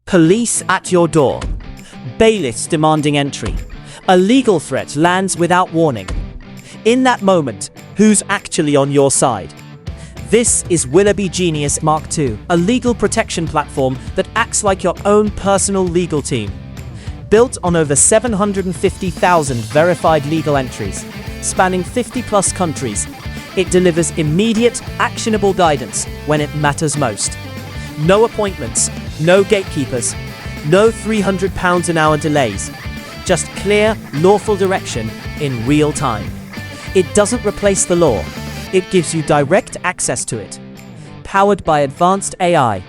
Police at your door. Bailiffs demanding entry. A legal threat lands without warning. In that moment, who's actually on your side? This is Willoughby Genius Mark II, a legal protection platform that acts like your own personal legal team. Built on over 750,000 verified legal entries, spanning 50-plus countries, it delivers immediate, actionable guidance when it matters most. No appointments, no gatekeepers, no £300 an hour delays. Just clear, lawful direction in real time. It doesn't replace the law. It gives you direct access to it. Powered by advanced AI,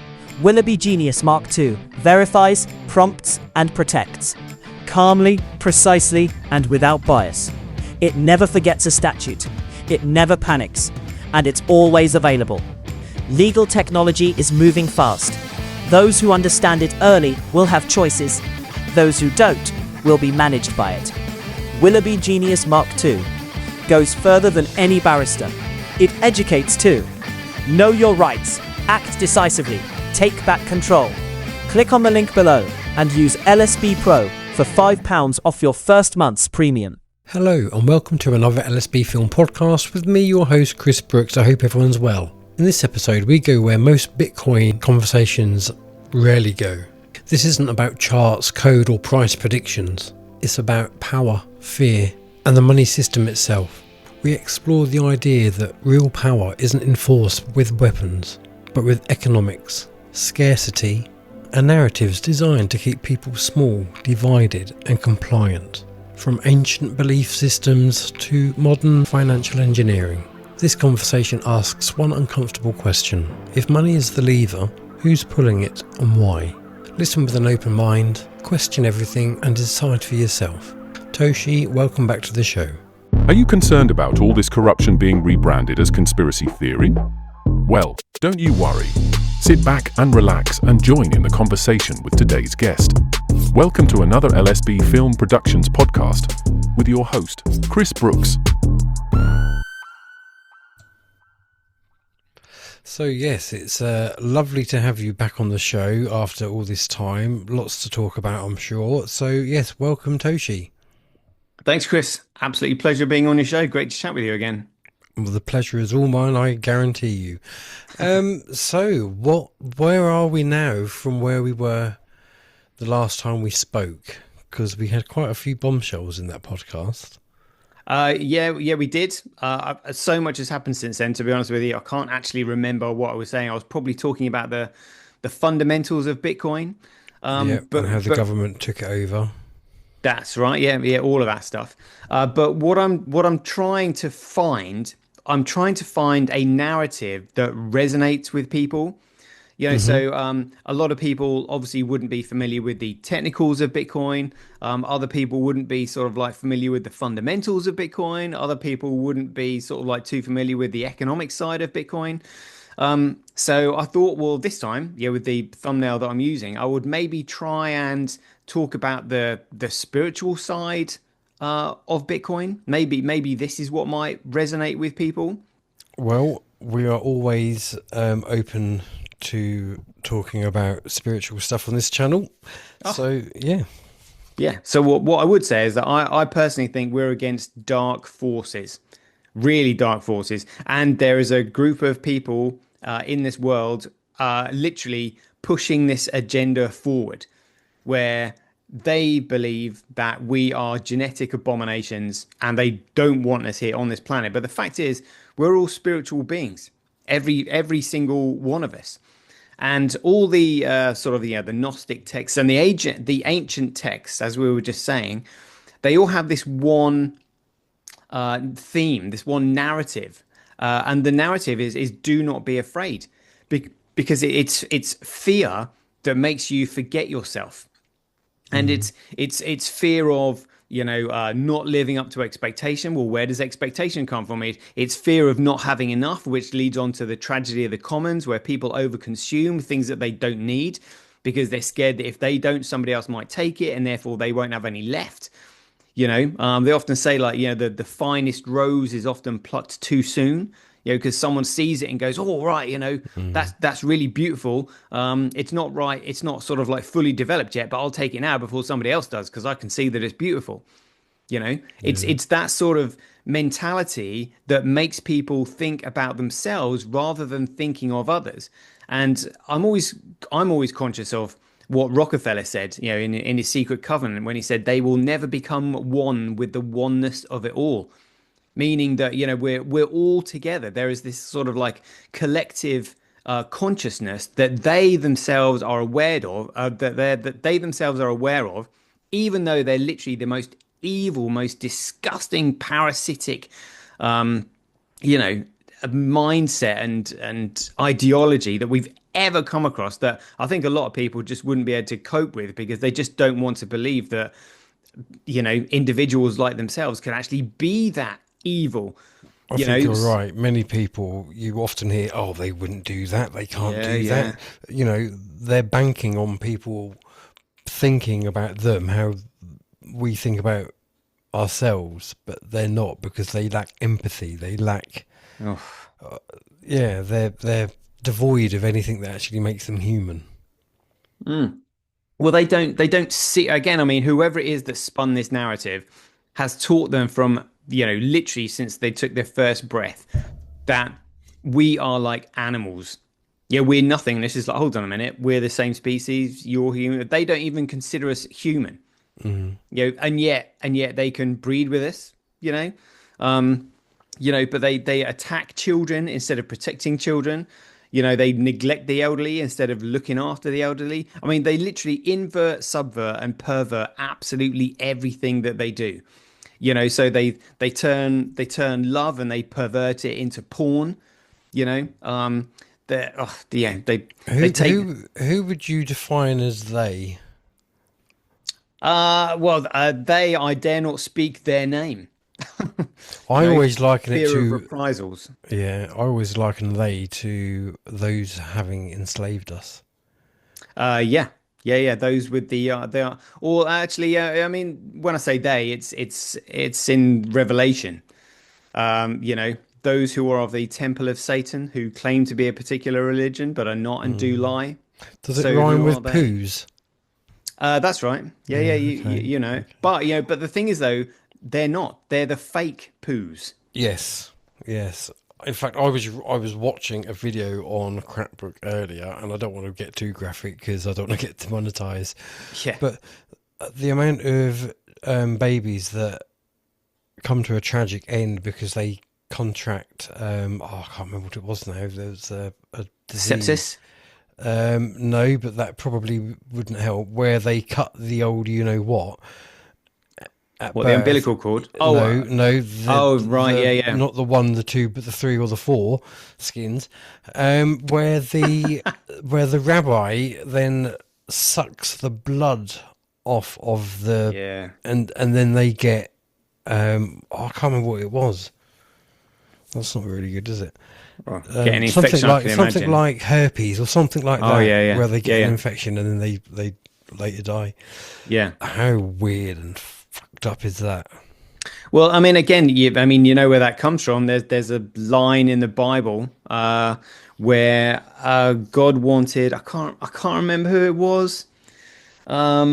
Willoughby Genius Mark II verifies, prompts, and protects. Calmly, precisely, and without bias. It never forgets a statute. It never panics. And it's always available. Legal technology is moving fast. Those who understand it early will have choices. Those who don't will be managed by it. Willoughby Genius Mark II goes further than any barrister. It educates too. Know your rights. Act decisively. Take back control. Click on the link below and use LSB Pro for £5 off your first month's premium. Hello and welcome to another LSB Film podcast with me, your host Chris Brooks. I hope everyone's well. In this episode we go where most Bitcoin conversations rarely go. This isn't about charts, code or price predictions. It's about power, fear and the money system itself. We explore the idea that real power isn't enforced with weapons, but with economics, scarcity and narratives designed to keep people small, divided and compliant. From ancient belief systems to modern financial engineering, this conversation asks one uncomfortable question. If money is the lever, who's pulling it and why? Listen with an open mind, question everything and decide for yourself. Toshi, welcome back to the show. Are you concerned about all this corruption being rebranded as conspiracy theory? Well, don't you worry. Sit back and relax and join in the conversation with today's guest. Welcome to another LSB Film Productions podcast with your host, Chris Brooks. So yes, it's lovely to have you back on the show after all this time. Lots to talk about, I'm sure. So yes, welcome Toshi. Thanks, Chris. Absolutely pleasure being on your show. Great to chat with you again. Well, the pleasure is all mine, I guarantee you. Where are we now from where we were the last time we spoke? Because we had quite a few bombshells in that podcast. Yeah, we did. So much has happened since then, to be honest with you. I can't actually remember what I was saying. I was probably talking about the fundamentals of Bitcoin. And how the government took it over. That's right. Yeah, all of that stuff. But what I'm trying to find, a narrative that resonates with people. You know, So a lot of people obviously wouldn't be familiar with the technicals of Bitcoin. Other people wouldn't be sort of like familiar with the fundamentals of Bitcoin. Other people wouldn't be sort of like too familiar with the economic side of Bitcoin. So I thought, well, this time, with the thumbnail that I'm using, I would maybe try and talk about the spiritual side of Bitcoin. Maybe this is what might resonate with people. Well, we are always open to talking about spiritual stuff on this channel. So So what I would say is that I personally think we're against dark forces, really dark forces, and there is a group of people in this world literally pushing this agenda forward, where they believe that we are genetic abominations and they don't want us here on this planet. But the fact is, we're all spiritual beings, every single one of us. And all the the Gnostic texts and the ancient texts, as we were just saying, they all have this one theme, this one narrative. And the narrative is do not be afraid, because it's fear that makes you forget yourself. And it's fear of, not living up to expectation. Well, where does expectation come from? It's fear of not having enough, which leads on to the tragedy of the commons, where people overconsume things that they don't need because they're scared that if they don't, somebody else might take it and therefore they won't have any left. They often say, like, the finest rose is often plucked too soon. because someone sees it and goes, "Oh, right, that's really beautiful. It's not right. It's not sort of like fully developed yet, but I'll take it now before somebody else does because I can see that it's beautiful." It's that sort of mentality that makes people think about themselves rather than thinking of others. And I'm always conscious of what Rockefeller said, in his Secret Covenant, when he said they will never become one with the oneness of it all, meaning that we're all together. There is this sort of like collective consciousness that they themselves are aware of, that they themselves are aware of, even though they're literally the most evil, most disgusting, parasitic, mindset and ideology that we've ever come across, that I think a lot of people just wouldn't be able to cope with because they just don't want to believe that individuals like themselves can actually be that evil. I think you're right. Many people, you often hear, "Oh, they wouldn't do that. They can't do that." They're banking on people thinking about them, how we think about ourselves, but they're not, because they lack empathy. They lack, they're devoid of anything that actually makes them human. Well, they don't see, again, I mean, whoever it is that spun this narrative has taught them from, literally since they took their first breath, that we are like animals. Yeah, we're nothing. This is like, hold on a minute, we're the same species, you're human. They don't even consider us human. And yet they can breed with us, but they attack children instead of protecting children. They neglect the elderly instead of looking after the elderly. I mean, they literally invert, subvert, and pervert absolutely everything that they do. So they turn love and they pervert it into porn. They take. Who would you define as they? They, I dare not speak their name. I always liken it Fear to of reprisals. Yeah, I always liken they to those having enslaved us. Yeah. Those with the they are, or actually, I mean, when I say they, it's in Revelation. Those who are of the temple of Satan, who claim to be a particular religion but are not and do lie. Does it rhyme with poos? That's right. Yeah. Okay. Okay. But the thing is, though, they're not. They're the fake poos. Yes. In fact, I was watching a video on Crapbook earlier, and I don't want to get too graphic because I don't want to get demonetized. Yeah. But the amount of babies that come to a tragic end because they contract, I can't remember what it was now. There was a disease. Sepsis? No, but that probably wouldn't help. Where they cut the old, what. What, the umbilical cord? No. Yeah. Not the 1, the 2, but the 3 or the 4 skins. Where the rabbi then sucks the blood off of the and then they get I can't remember what it was. That's not really good, is it? Well, get an infection, something like herpes or something like that. Yeah. Where they get an infection and then they later die. Yeah. How weird and fucked up is that? Well, I mean, again, where that comes from. There's a line in the Bible where God wanted. I can't remember who it was. I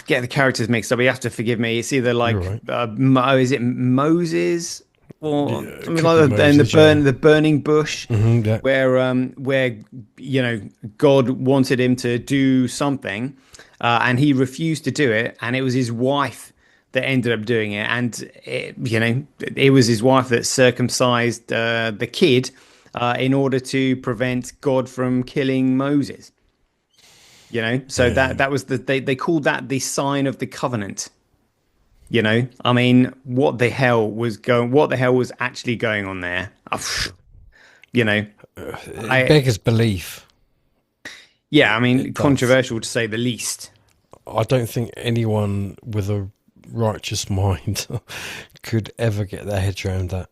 get the characters mixed up. You have to forgive me. It's either like is it Moses or something like that? And the burning bush, where God wanted him to do something, and he refused to do it, and it was his wife that ended up doing it, and it was his wife that circumcised the kid in order to prevent God from killing Moses. So that was they called that the sign of the covenant. I mean, what the hell was actually going on there? It beggars belief. Yeah, I mean, controversial to say the least. I don't think anyone with a righteous mind could ever get their heads around that.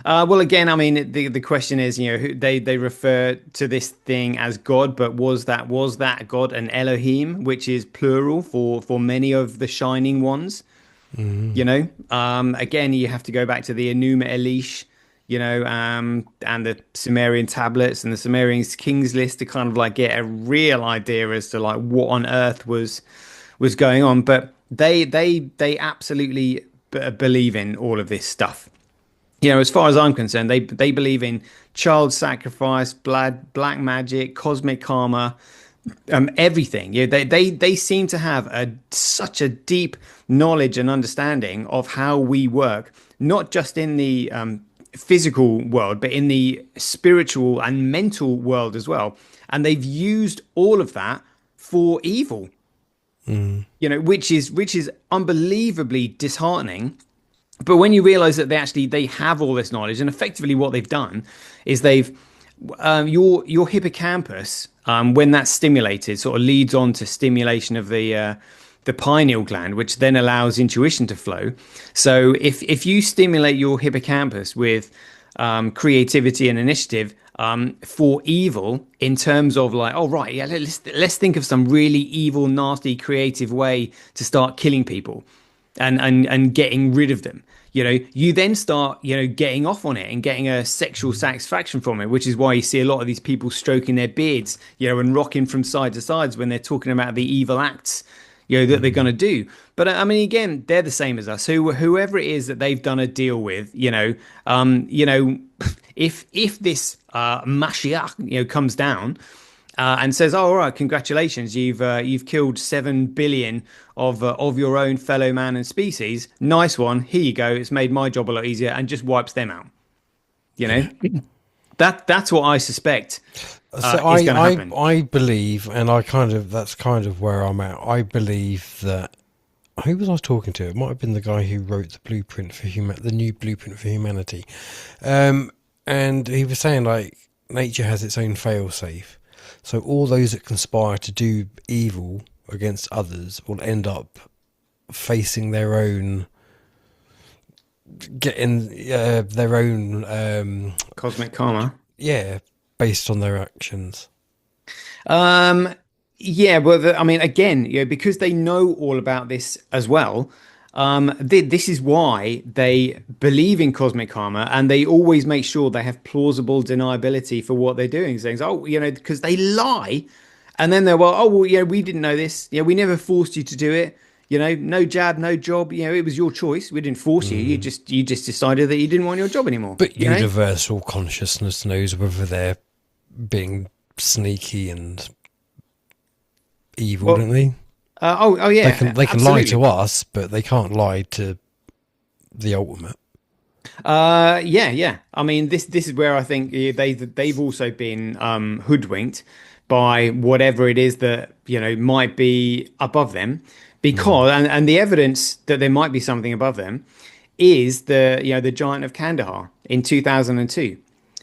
Well, again, I mean, the question is, they refer to this thing as God, but was that God an Elohim, which is plural for many of the shining ones? Again, you have to go back to the Enuma Elish, and the Sumerian tablets and the Sumerian kings list to kind of like get a real idea as to like what on earth was going on. But they absolutely believe in all of this stuff. As far as I'm concerned, they believe in child sacrifice, black magic, cosmic karma, everything. They seem to have such a deep knowledge and understanding of how we work, not just in the physical world, but in the spiritual and mental world as well. And they've used all of that for evil. Which is unbelievably disheartening. But when you realize that they have all this knowledge, and effectively what they've done is they've your hippocampus, when that's stimulated, sort of leads on to stimulation of the pineal gland, which then allows intuition to flow. So if you stimulate your hippocampus with creativity and initiative for evil, in terms of like, oh right, yeah, let's think of some really evil, nasty, creative way to start killing people and getting rid of them. You then start, getting off on it and getting a sexual satisfaction from it, which is why you see a lot of these people stroking their beards, and rocking from side to sides when they're talking about the evil acts, that they're going to do. But I mean, again, they're the same as us. Whoever it is that they've done a deal with, if this Mashiach, comes down and says, "Oh, all right, congratulations, you've killed 7 billion of your own fellow man and species. Nice one. Here you go. It's made my job a lot easier," and just wipes them out. That's what I suspect is going to happen. I believe, and that's kind of where I'm at. I believe that. Who was I talking to? It might have been the guy who wrote the blueprint for the new blueprint for humanity, and he was saying like nature has its own fail-safe. So all those that conspire to do evil against others will end up facing their own, getting their own cosmic karma. Yeah, based on their actions. Yeah, well, I mean, again, because they know all about this as well. This is why they believe in cosmic karma, and they always make sure they have plausible deniability for what they're doing. Saying, because they lie, and then they're, we didn't know this. We never forced you to do it. No jab, no job. It was your choice. We didn't force you. You just decided that you didn't want your job anymore. But universal consciousness knows whether they're being sneaky and evil, don't they? Yeah, they can lie to us, but they can't lie to the ultimate. Yeah. I mean, this is where I think they've also been hoodwinked by whatever it is that might be above them, because and the evidence that there might be something above them is the giant of Kandahar in 2002.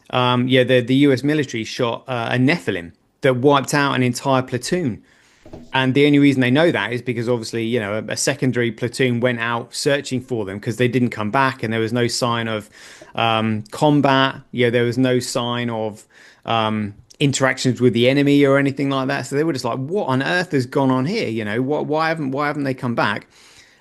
The US military shot a Nephilim that wiped out an entire platoon. And the only reason they know that is because obviously, a secondary platoon went out searching for them because they didn't come back, and there was no sign of combat. There was no sign of interactions with the enemy or anything like that. So they were just like, what on earth has gone on here? Why haven't they come back?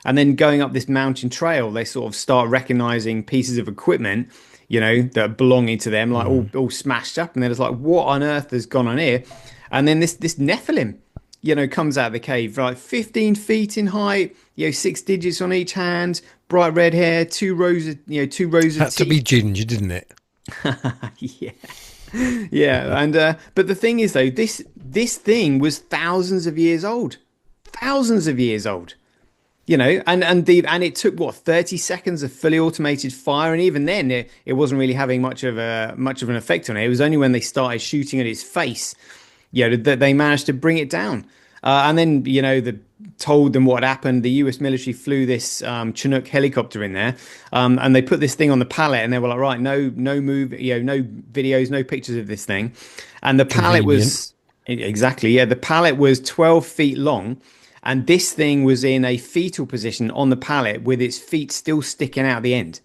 And then going up this mountain trail, they sort of start recognizing pieces of equipment, that are belonging to them, like all smashed up. And they're just like, what on earth has gone on here? And then this Nephilim, comes out of the cave, like 15 feet in height, 6 digits on each hand, bright red hair, two rows of Had teeth. to be ginger, didn't it? Yeah. And but the thing is, though, this thing was thousands of years old, and it took 30 seconds of fully automated fire, and even then it wasn't really having much of an effect on it. It was only when they started shooting at its face, that they managed to bring it down. And then, they told them what happened. The US military flew this Chinook helicopter in there, and they put this thing on the pallet, and they were like, right, no move, no videos, no pictures of this thing. And the pallet was the pallet was 12 feet long, and this thing was in a fetal position on the pallet with its feet still sticking out the end.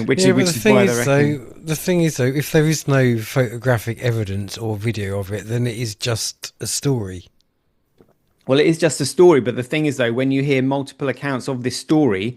Which is why they reckon. The thing is, though, if there is no photographic evidence or video of it, then it is just a story. Well, it is just a story, but the thing is, though, when you hear multiple accounts of this story,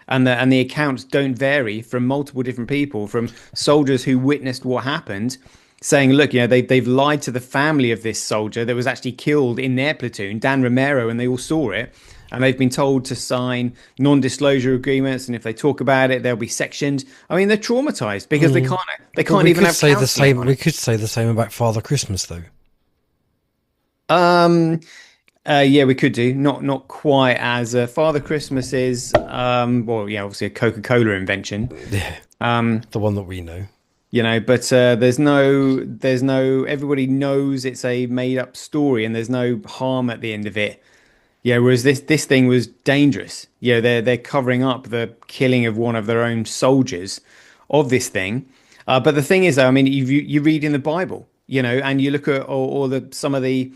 and the accounts don't vary from multiple different people, from soldiers who witnessed what happened, saying, look, they've lied to the family of this soldier that was actually killed in their platoon, Dan Romero, and they all saw it. And they've been told to sign non-disclosure agreements, and if they talk about it, they'll be sectioned. I mean, they're traumatized because they can't even have say the same. counselling. We could say the same about Father Christmas, though. Yeah, we could do not quite as Father Christmas is. Well, yeah, obviously a Coca-Cola invention. Yeah, the one that we know. But there's no. Everybody knows it's a made-up story, and there's no harm at the end of it. Yeah, whereas this thing was dangerous. They're covering up the killing of one of their own soldiers of this thing. But the thing is, though, I mean, you read in the Bible, and you look at all the some of the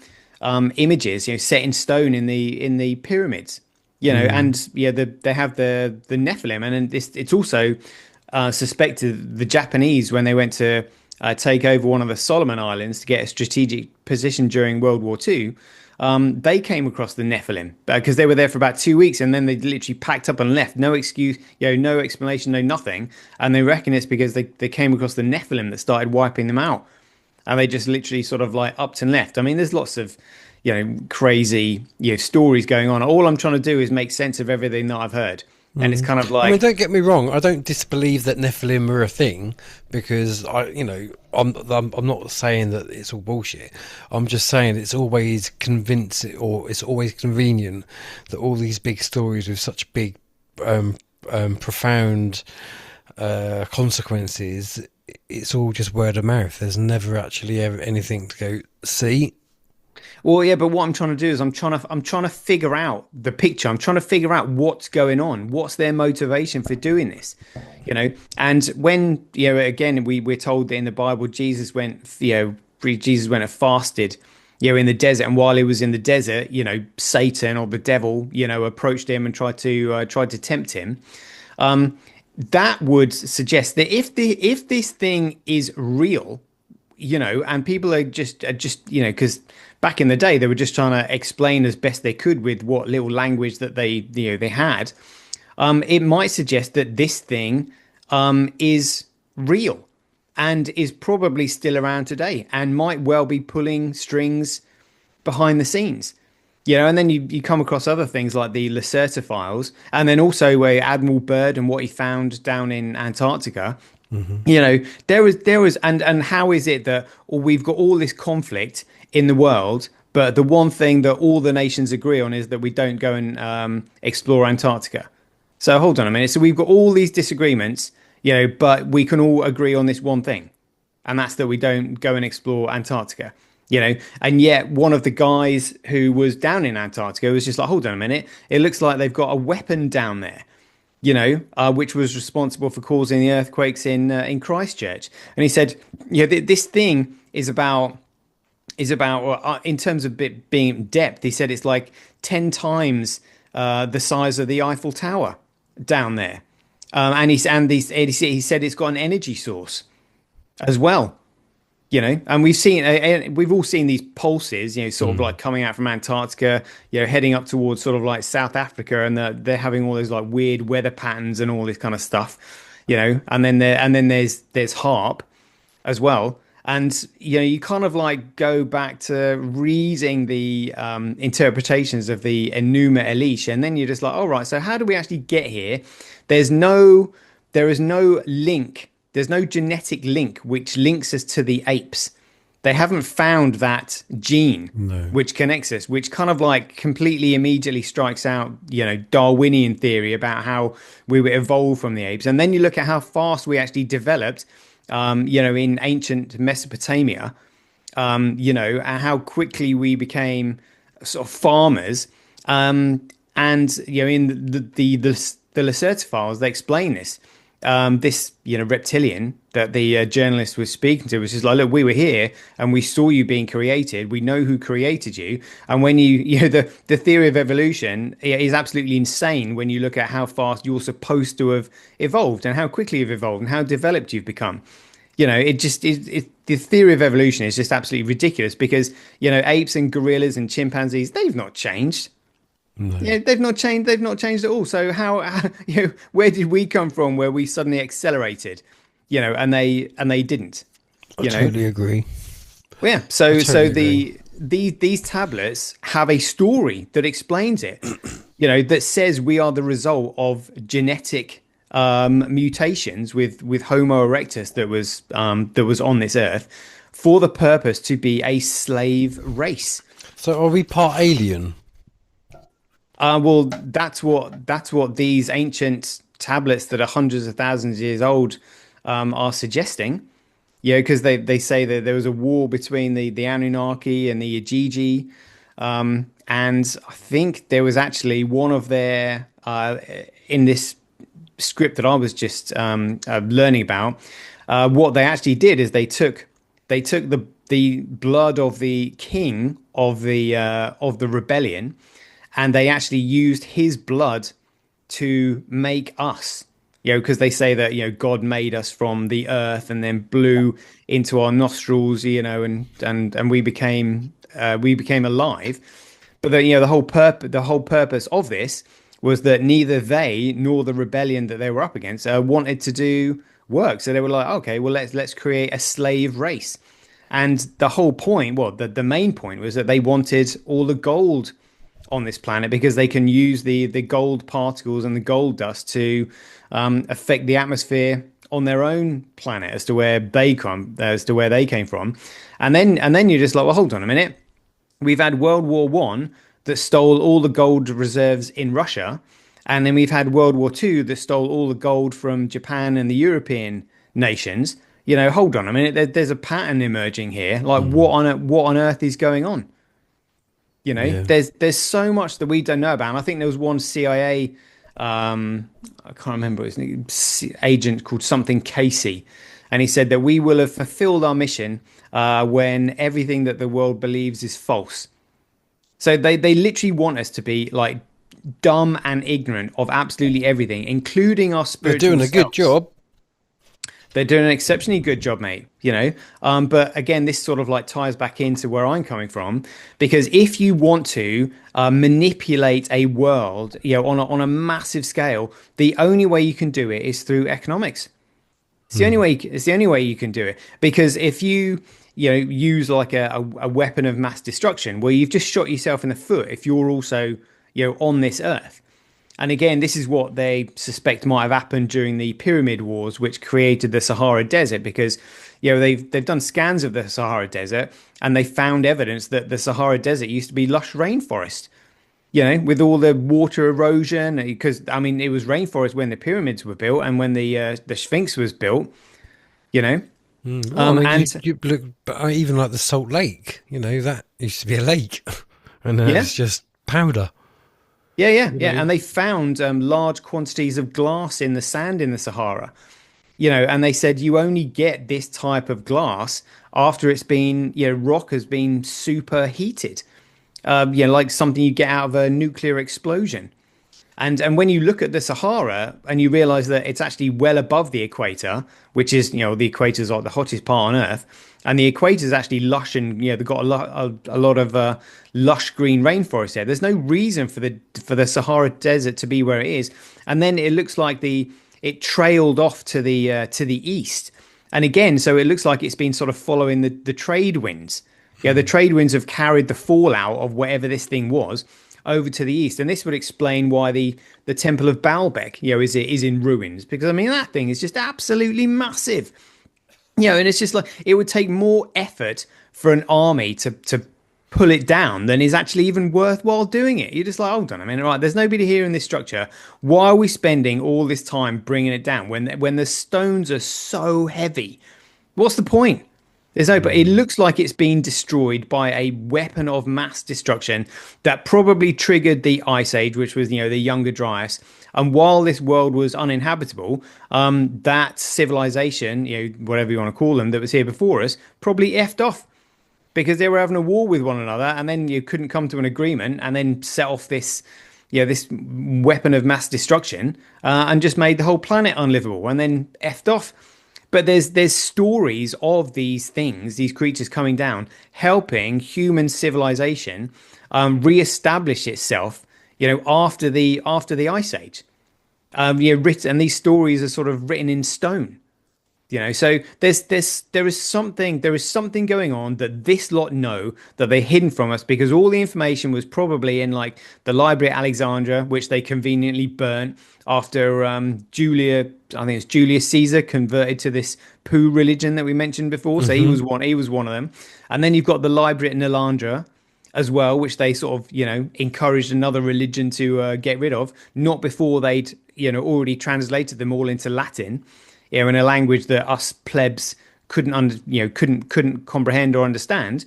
images, set in stone in the pyramids, and they have the Nephilim, and it's also suspected the Japanese, when they went to take over one of the Solomon Islands to get a strategic position during World War II. They came across the Nephilim because they were there for about 2 weeks, and then they literally packed up and left. No excuse, no explanation, no nothing. And they reckon it's because they came across the Nephilim that started wiping them out. And they just literally sort of like upped and left. I mean, there's lots of, crazy, stories going on. All I'm trying to do is make sense of everything that I've heard. And it's kind of like, I mean, don't get me wrong. I don't disbelieve that Nephilim are a thing, because I'm not saying that it's all bullshit. I'm just saying it's always it's always convenient that all these big stories with such big, profound consequences, it's all just word of mouth. There's never actually ever anything to go see. well, yeah, but what I'm trying to do is I'm trying to figure out the picture. I'm trying to figure out what's going on. What's their motivation for doing this? And when, again, we're told that in the Bible, Jesus went and fasted, in the desert. And while he was in the desert, Satan or the devil, approached him and tried to tempt him. That would suggest that if this thing is real, and people are just because back in the day they were just trying to explain as best they could with what little language that they had. It might suggest that this thing is real and is probably still around today, and might well be pulling strings behind the scenes. And then you come across other things like the Lacerta files, and then also where Admiral Byrd and what he found down in Antarctica. Mm-hmm. There was, and how is it that we've got all this conflict in the world, but the one thing that all the nations agree on is that we don't go and explore Antarctica? So hold on a minute. So we've got all these disagreements, but we can all agree on this one thing, and that's that we don't go and explore Antarctica. And yet one of the guys who was down in Antarctica was just like, hold on a minute, it looks like they've got a weapon down there, which was responsible for causing the earthquakes in Christchurch. And he said, this thing is about in terms of it being depth, he said it's like 10 times the size of the Eiffel Tower down there. And he said it's got an energy source as well. And we've all seen these pulses, sort of like coming out from Antarctica, heading up towards sort of like South Africa, and they're having all those like weird weather patterns and all this kind of stuff, and then there's HAARP as well. And, you kind of like go back to reading the interpretations of the Enuma Elish, and then you're just like, all right, so how do we actually get here? There is no link. There's no genetic link which links us to the apes. They haven't found that gene which connects us, which kind of like completely immediately strikes out, Darwinian theory about how we were evolved from the apes. And then you look at how fast we actually developed, in ancient Mesopotamia, and how quickly we became sort of farmers. In the Lacerta files, they explain this. This reptilian that the journalist was speaking to was just like, look, we were here and we saw you being created. We know who created you. And when the theory of evolution is absolutely insane when you look at how fast you're supposed to have evolved and how quickly you've evolved and how developed you've become. The theory of evolution is just absolutely ridiculous because, apes and gorillas and chimpanzees, they've not changed. No. Yeah, they've not changed. They've not changed at all. So how where did we come from? Where we suddenly accelerated, and they didn't. I You know. totally agree. Well, yeah. I So totally agree. these tablets have a story that explains it. That says we are the result of genetic mutations with Homo erectus that was on this earth for the purpose to be a slave race. So are we part alien? Well, that's what these ancient tablets that are hundreds of thousands of years old are suggesting. Yeah, because they say that there was a war between the Anunnaki and the Ajiji, and I think there was actually one of their in this script that I was just learning about. What they actually did is they took the blood of the king of the rebellion, and they actually used his blood to make us. Because they say that God made us from the earth and then blew into our nostrils, and we became alive. But the whole purpose of this was that neither they nor the rebellion that they were up against wanted to do work. So they were like, okay, well let's create a slave race. And the whole point, well, the main point was that they wanted all the gold on this planet because they can use the gold particles and the gold dust to affect the atmosphere on their own planet as to where they came from. And then you're just like, well, hold on a minute. We've had World War I that stole all the gold reserves in Russia, and then we've had World War II that stole all the gold from Japan and the European nations. Hold on a minute. There's a pattern emerging here. Like, what on earth is going on? Yeah. There's so much that we don't know about. And I think there was one CIA, I can't remember his name, agent called something Casey, and he said that we will have fulfilled our mission when everything that the world believes is false. So they literally want us to be like dumb and ignorant of absolutely everything, including our They're spiritual doing a good selves. job. They're doing an exceptionally good job, mate. But again, this sort of like ties back into where I'm coming from, because if you want to manipulate a world, on a massive scale, the only way you can do it is through economics. It's the only way. It's the only way you can do it, because if you use like a weapon of mass destruction, well, you've just shot yourself in the foot if you're also on this earth. And again, this is what they suspect might have happened during the Pyramid Wars, which created the Sahara Desert, because they've done scans of the Sahara Desert and they found evidence that the Sahara Desert used to be lush rainforest. With all the water erosion, because I mean it was rainforest when the pyramids were built and when the Sphinx was built. Well, I mean, And you look, but even like the Salt Lake, that used to be a lake, and now Yeah. it's just powder. yeah, and they found large quantities of glass in the sand in the Sahara. And they said you only get this type of glass after it's been, rock has been superheated. Like something you get out of a nuclear explosion. And when you look at the Sahara and you realize that it's actually well above the equator, which is, the equator is like the hottest part on Earth, and the equator is actually lush and, they've got a lot of lush green rainforest there. There's no reason for the Sahara Desert to be where it is. And then it looks like it trailed off to the east. And again, so it looks like it's been sort of following the trade winds. The trade winds have carried the fallout of whatever this thing was over to the east, and this would explain why the Temple of Baalbek, is in ruins, because I mean that thing is just absolutely massive. And it's just like it would take more effort for an army to pull it down than is actually even worthwhile doing it. You're just like, hold on a minute, right? There's nobody here in this structure. Why are we spending all this time bringing it down when the stones are so heavy? What's the point? But it looks like it's been destroyed by a weapon of mass destruction that probably triggered the Ice Age, which was, the Younger Dryas. And while this world was uninhabitable, that civilization, whatever you want to call them, that was here before us, probably effed off because they were having a war with one another, and then you couldn't come to an agreement, and then set off this weapon of mass destruction, and just made the whole planet unlivable, and then effed off. But there's stories of these things, these creatures coming down, helping human civilization reestablish itself, after the Ice Age. Written, and these stories are sort of written in stone. So there is something going on that this lot know that they're hidden from us, because all the information was probably in like the library at Alexandria, which they conveniently burnt after I think it's Julius Caesar converted to this poo religion that we mentioned before. So he was one of them. And then you've got the library at Nalandra as well, which they sort of encouraged another religion to get rid of, not before they'd already translated them all into Latin, in a language that us plebs couldn't comprehend or understand,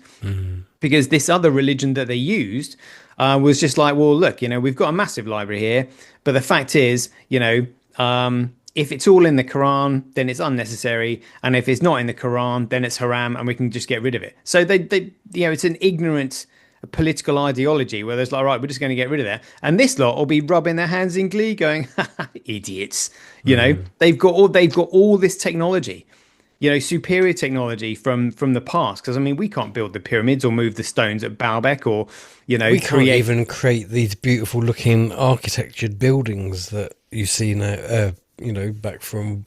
because this other religion that they used was just like, well, look, we've got a massive library here, but the fact is, if it's all in the Quran, then it's unnecessary, and if it's not in the Quran, then it's haram, and we can just get rid of it. So they it's an ignorant political ideology where there's like, right, we're just going to get rid of that, and this lot will be rubbing their hands in glee, going, idiots. They've got all this technology, superior technology from the past. Because I mean, we can't build the pyramids or move the stones at Baalbek, or we can't even create these beautiful looking architectured buildings that you see now. Back from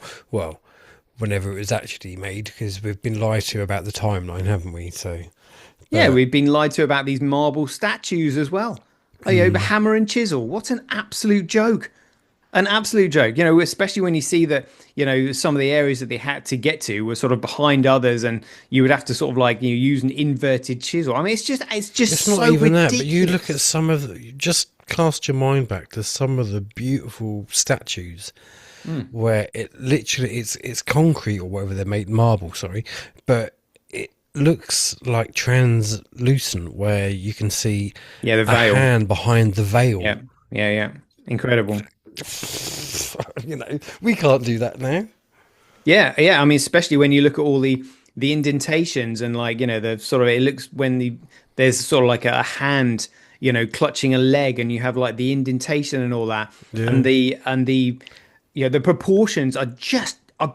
whenever it was actually made, because we've been lied to about the timeline, haven't we? So. Yeah, we've been lied to about these marble statues as well. Hammer and chisel. What an absolute joke. An absolute joke. Especially when you see that, some of the areas that they had to get to were sort of behind others, and you would have to sort of like, use an inverted chisel. I mean, it's just so not even ridiculous. that, but you look at some of just cast your mind back to some of the beautiful statues where it literally, it's concrete or whatever they're made, marble, sorry, but looks like translucent, where you can see the veil, a hand behind the veil. Yeah, incredible. We can't do that now. Yeah, I mean, especially when you look at all the indentations, and like, the sort of, it looks when there's sort of like a hand clutching a leg, and you have like the indentation and all that, and the proportions are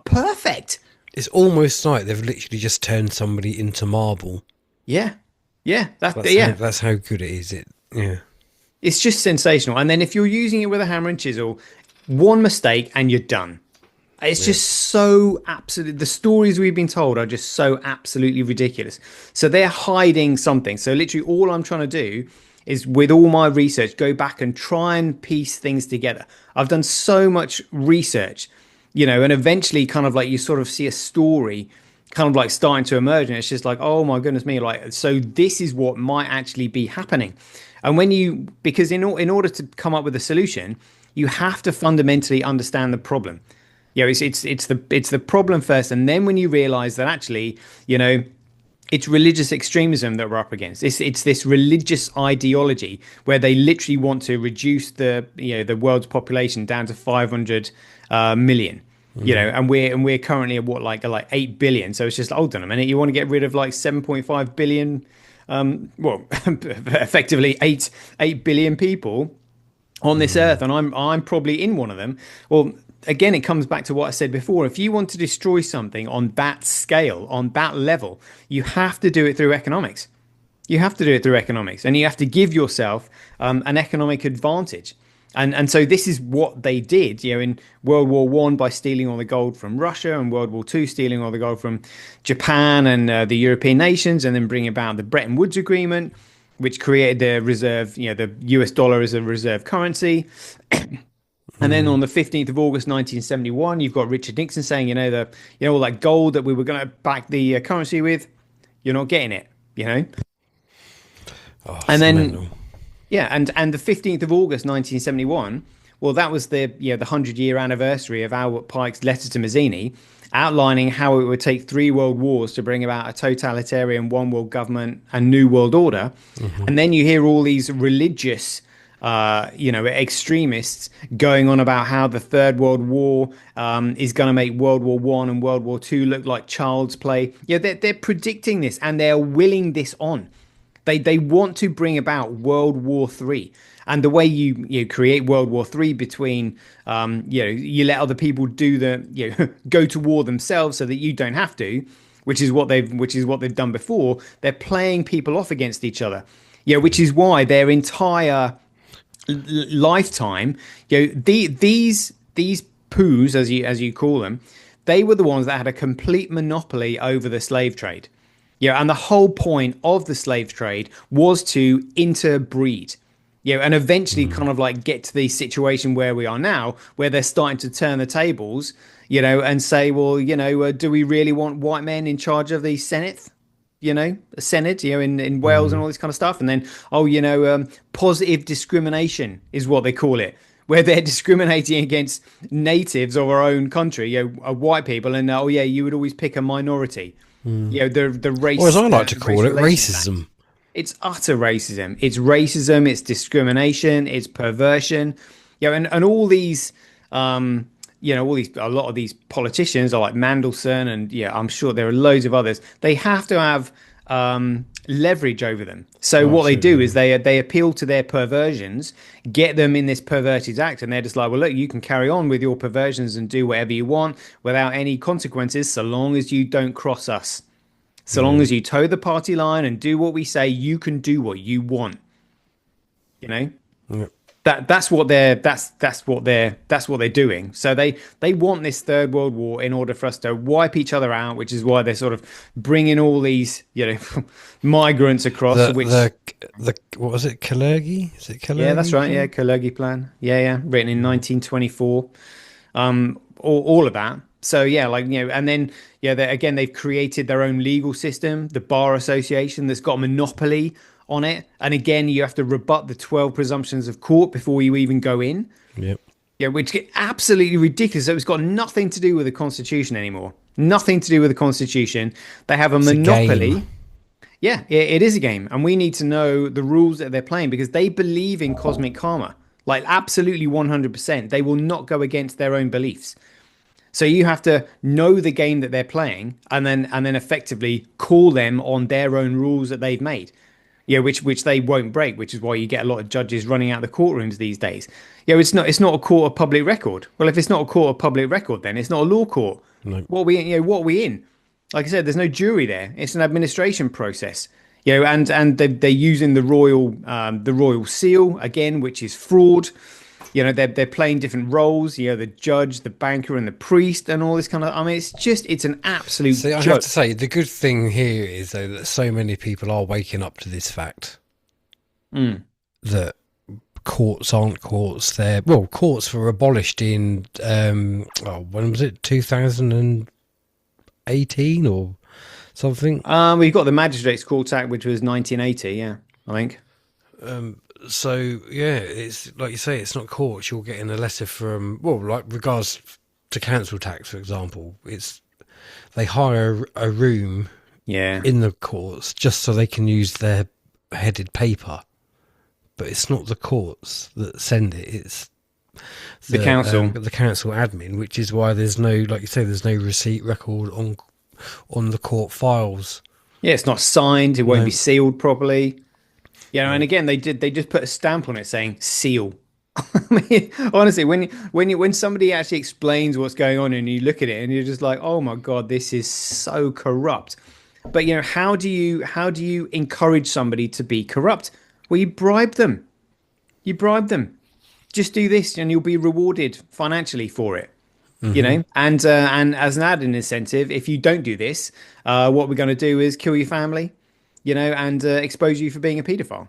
perfect. It's almost like they've literally just turned somebody into marble. Yeah. That's how good it is. It's just sensational. And then if you're using it with a hammer and chisel, one mistake and you're done. It's just so absolute. The stories we've been told are just so absolutely ridiculous. So they're hiding something. So literally all I'm trying to do is, with all my research, go back and try and piece things together. I've done so much research. And eventually kind of like you sort of see a story kind of like starting to emerge, and it's just like, oh my goodness me, like, so this is what might actually be happening. And because in order to come up with a solution, you have to fundamentally understand the problem. It's the problem first, and then when you realize that actually, it's religious extremism that we're up against. It's this religious ideology where they literally want to reduce the world's population down to 500 million. And we're currently at what, like 8 billion. So it's just, hold on a minute, you want to get rid of like 7.5 billion, effectively 8 billion people on this earth, and I'm probably in one of them. Well, again, it comes back to what I said before. If you want to destroy something on that scale, on that level, you have to do it through economics. You have to do it through economics, and you have to give yourself an economic advantage. And so this is what they did, in World War One, by stealing all the gold from Russia, and World War Two, stealing all the gold from Japan and the European nations, and then bringing about the Bretton Woods Agreement, which created the reserve, the US dollar as a reserve currency. And then on the 15th of August, 1971, you've got Richard Nixon saying, all that gold that we were going to back the currency with, you're not getting it, Oh, and then. Mental. Yeah, and the 15th of August 1971, well, that was the 100-year anniversary of Albert Pike's letter to Mazzini, outlining how it would take 3 world wars to bring about a totalitarian one world government and new world order. And then you hear all these religious extremists going on about how the Third World War is going to make World War One and World War Two look like child's play. They're predicting this, and they're willing this on. They want to bring about World War III. And the way you create World War III between, you let other people do go to war themselves so that you don't have to, which is what they've done before. They're playing people off against each other. Which is why their entire lifetime, these poos, as you call them, they were the ones that had a complete monopoly over the slave trade. And the whole point of the slave trade was to interbreed. And eventually kind of like get to the situation where we are now, where they're starting to turn the tables, and say, well, do we really want white men in charge of the Senate? The Senate, in Wales and all this kind of stuff. And then, positive discrimination is what they call it, where they're discriminating against natives of our own country, white people. And, you would always pick a minority. The race. Or as I like to call it, racism. Act. It's utter racism. It's racism. It's discrimination. It's perversion. And all these, a lot of these politicians are like Mandelson, and I'm sure there are loads of others. They have to have leverage over them. So what they do is they appeal to their perversions, get them in this perverted act, and they're just like, well, look, you can carry on with your perversions and do whatever you want without any consequences, so long as you don't cross us. So long as you toe the party line and do what we say, you can do what you want. That's what they're doing. So they want this third world war in order for us to wipe each other out, which is why they're sort of bringing all these migrants across. What was it, Kalergi? Is it Kalergi? Yeah, that's right. Yeah, Kalergi plan. Yeah, written in 1924. All of that. So and then they've created their own legal system, the Bar Association, that's got a monopoly on it. And again, you have to rebut the 12 presumptions of court before you even go in. Yep. Yeah, which is absolutely ridiculous. So it's got nothing to do with the Constitution anymore. Nothing to do with the Constitution. They have a monopoly. Yeah, it is a game. And we need to know the rules that they're playing, because they believe in cosmic karma. Like absolutely 100%. They will not go against their own beliefs. So you have to know the game that they're playing, and then effectively call them on their own rules that they've made. Which they won't break, which is why you get a lot of judges running out of the courtrooms these days. It's not a court of public record. Well, if it's not a court of public record, then it's not a law court. No. What are we in? Like I said, there's no jury there. It's an administration process. And they're using the royal seal again, which is fraud. They're playing different roles, the judge, the banker, and the priest, and all this kind of. It's an absolute joke. I have to say, the good thing here is though that so many people are waking up to this fact that courts aren't courts. Courts were abolished in when was it, 2018 or something? We've got the Magistrates Court Act, which was 1980. Yeah, I think. So it's like you say, it's not courts. You're getting a letter from regards to council tax, for example. It's they hire a room in the courts just so they can use their headed paper, but it's not the courts that send it. It's the council, the council admin, which is why there's no, like you say, there's no receipt record on the court files. Yeah, it's not signed. It won't be sealed properly. And again, they just put a stamp on it saying seal. I mean, honestly, when somebody actually explains what's going on and you look at it and you're just like, oh my God, this is so corrupt. But how do you encourage somebody to be corrupt? Well, you bribe them. Just do this and you'll be rewarded financially for it. And as an added incentive, if you don't do this, what we're going to do is kill your family. And expose you for being a paedophile.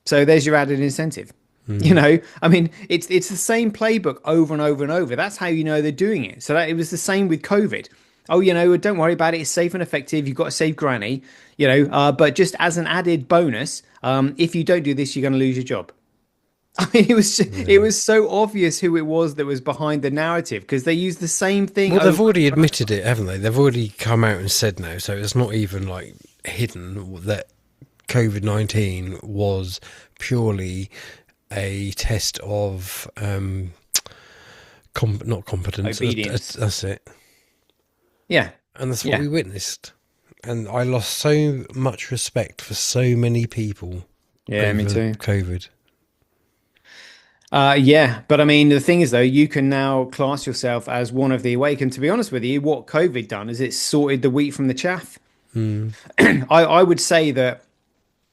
So there's your added incentive. It's the same playbook over and over and over. That's how they're doing it. So it was the same with COVID. Oh, don't worry about it. It's safe and effective. You've got to save granny. But just as an added bonus, if you don't do this, you're going to lose your job. I mean, it was so obvious who it was that was behind the narrative, because they used the same thing. Well, they've already admitted it, haven't they? They've already come out and said no. So it's not even like hidden that COVID-19 was purely a test of not competence, obedience. That's it. Yeah, and that's what we witnessed. And I lost so much respect for so many people. Yeah, me too. COVID. But I mean, the thing is, though, you can now class yourself as one of the awake. And to be honest with you, what COVID done is it sorted the wheat from the chaff. I would say that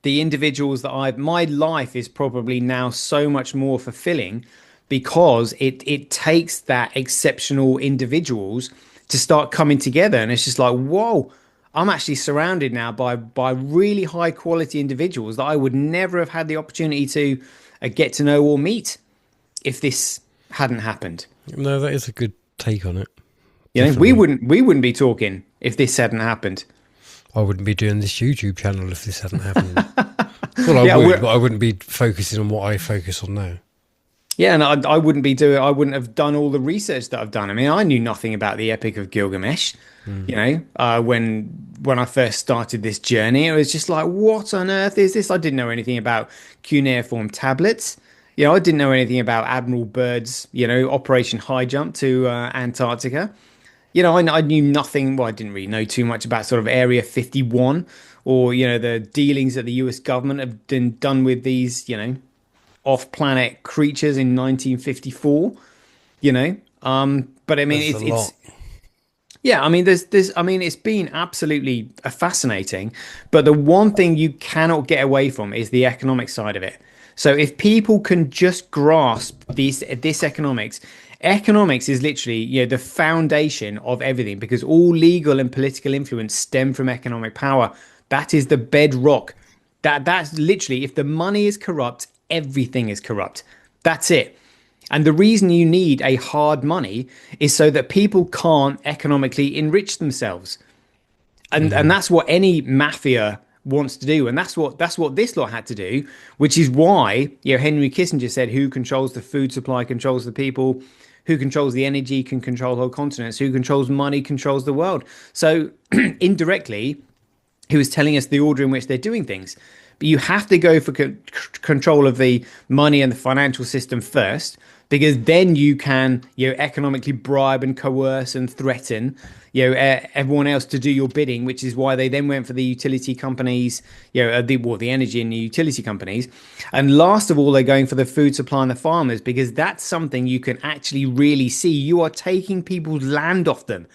the individuals that my life is probably now so much more fulfilling because it takes that exceptional individuals to start coming together. And it's just like, whoa, I'm actually surrounded now by really high quality individuals that I would never have had the opportunity to get to know or meet if this hadn't happened. No, that is a good take on it. You know, we wouldn't be talking if this hadn't happened. I wouldn't be doing this YouTube channel if this hadn't happened. Well, I would, but I wouldn't be focusing on what I focus on now. Yeah, and I wouldn't have done all the research that I've done. I mean, I knew nothing about the Epic of Gilgamesh. You know, when I first started this journey, it was just like, what on earth is this? I didn't know anything about cuneiform tablets. You know, I didn't know anything about Admiral Byrd's, you know, Operation High Jump to Antarctica. You know, I knew nothing. Well, I didn't really know too much about sort of Area 51 or, you know, the dealings that the US government have been done with these, you know, off-planet creatures in 1954. You know, but I mean, it's yeah. I mean, I mean, it's been absolutely fascinating. But the one thing you cannot get away from is the economic side of it. So if people can just grasp this economics is literally, you know, the foundation of everything, because all legal and political influence stem from economic power. That is the bedrock. That's literally, if the money is corrupt, everything is corrupt. That's it. And the reason you need a hard money is so that people can't economically enrich themselves. And that's what any mafia wants to do, and that's what this lot had to do, which is why, you know, Henry Kissinger said, who controls the food supply controls the people, who controls the energy can control whole continents, who controls money controls the world. So indirectly, he was telling us the order in which they're doing things. But you have to go for control of the money and the financial system first, because then you can, you know, economically bribe and coerce and threaten, you know, everyone else to do your bidding, which is why they then went for the utility companies, you know, the energy and the utility companies. And last of all, they're going for the food supply and the farmers, because that's something you can actually really see. You are taking people's land off them.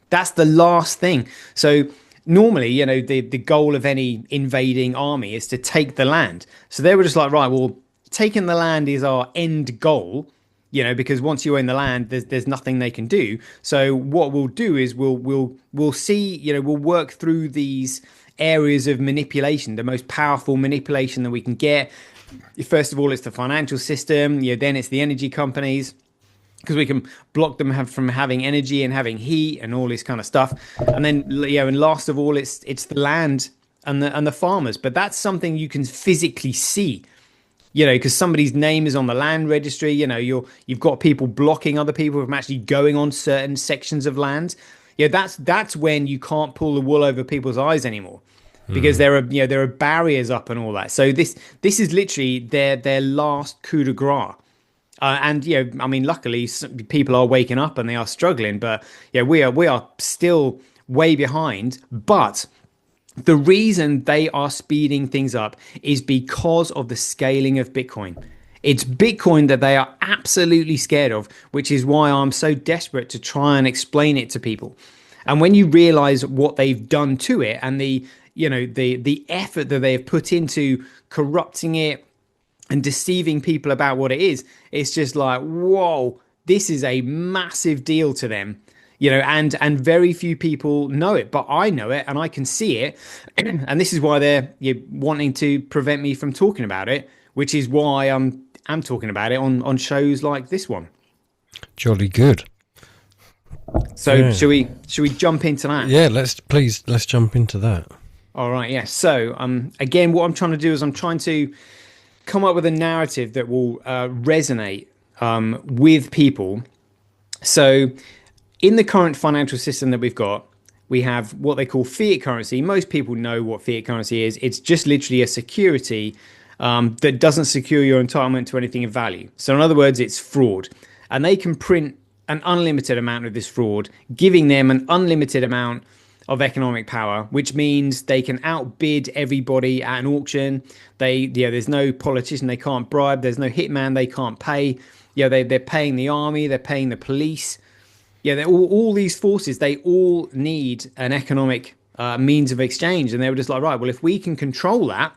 That's the last thing. So normally, you know, the goal of any invading army is to take the land. So they were just like, right, well, taking the land is our end goal, you know, because once you own the land, there's nothing they can do. So what we'll do is we'll see, you know, we'll work through these areas of manipulation, the most powerful manipulation that we can get. First of all, it's the financial system, you know, then it's the energy companies, because we can block them from having energy and having heat and all this kind of stuff. And then, you know, and last of all, it's the land and the farmers. But that's something you can physically see, you know, because somebody's name is on the land registry. You know, you've got people blocking other people from actually going on certain sections of land. Yeah, that's when you can't pull the wool over people's eyes anymore, because there are barriers up and all that. So this is literally their last coup de grace. And, you know, I mean, luckily people are waking up and they are struggling, but yeah, we are still way behind. But the reason they are speeding things up is because of the scaling of Bitcoin. It's Bitcoin that they are absolutely scared of, which is why I'm so desperate to try and explain it to people. And when you realize what they've done to it and the effort that they have put into corrupting it and deceiving people about what it is, it's just like, whoa, this is a massive deal to them, you know, and very few people know it, but I know it and I can see it. And this is why they're wanting to prevent me from talking about it, which is why I'm talking about it on shows like this one. Jolly good. So yeah. Should we jump into that? Yeah, let's jump into that. All right. Yeah. So again, what I'm trying to do is I'm trying to come up with a narrative that will resonate with people. So in the current financial system that we've got, we have what they call fiat currency. Most people know what fiat currency is. It's just literally a security that doesn't secure your entitlement to anything of value. So in other words, it's fraud. And they can print an unlimited amount of this fraud, giving them an unlimited amount of economic power, which means they can outbid everybody at an auction. There's no politician they can't bribe. There's no hitman they can't pay. They're paying the army. They're paying the police. They're all these forces. They all need an economic means of exchange. And they were just like, right, well, if we can control that,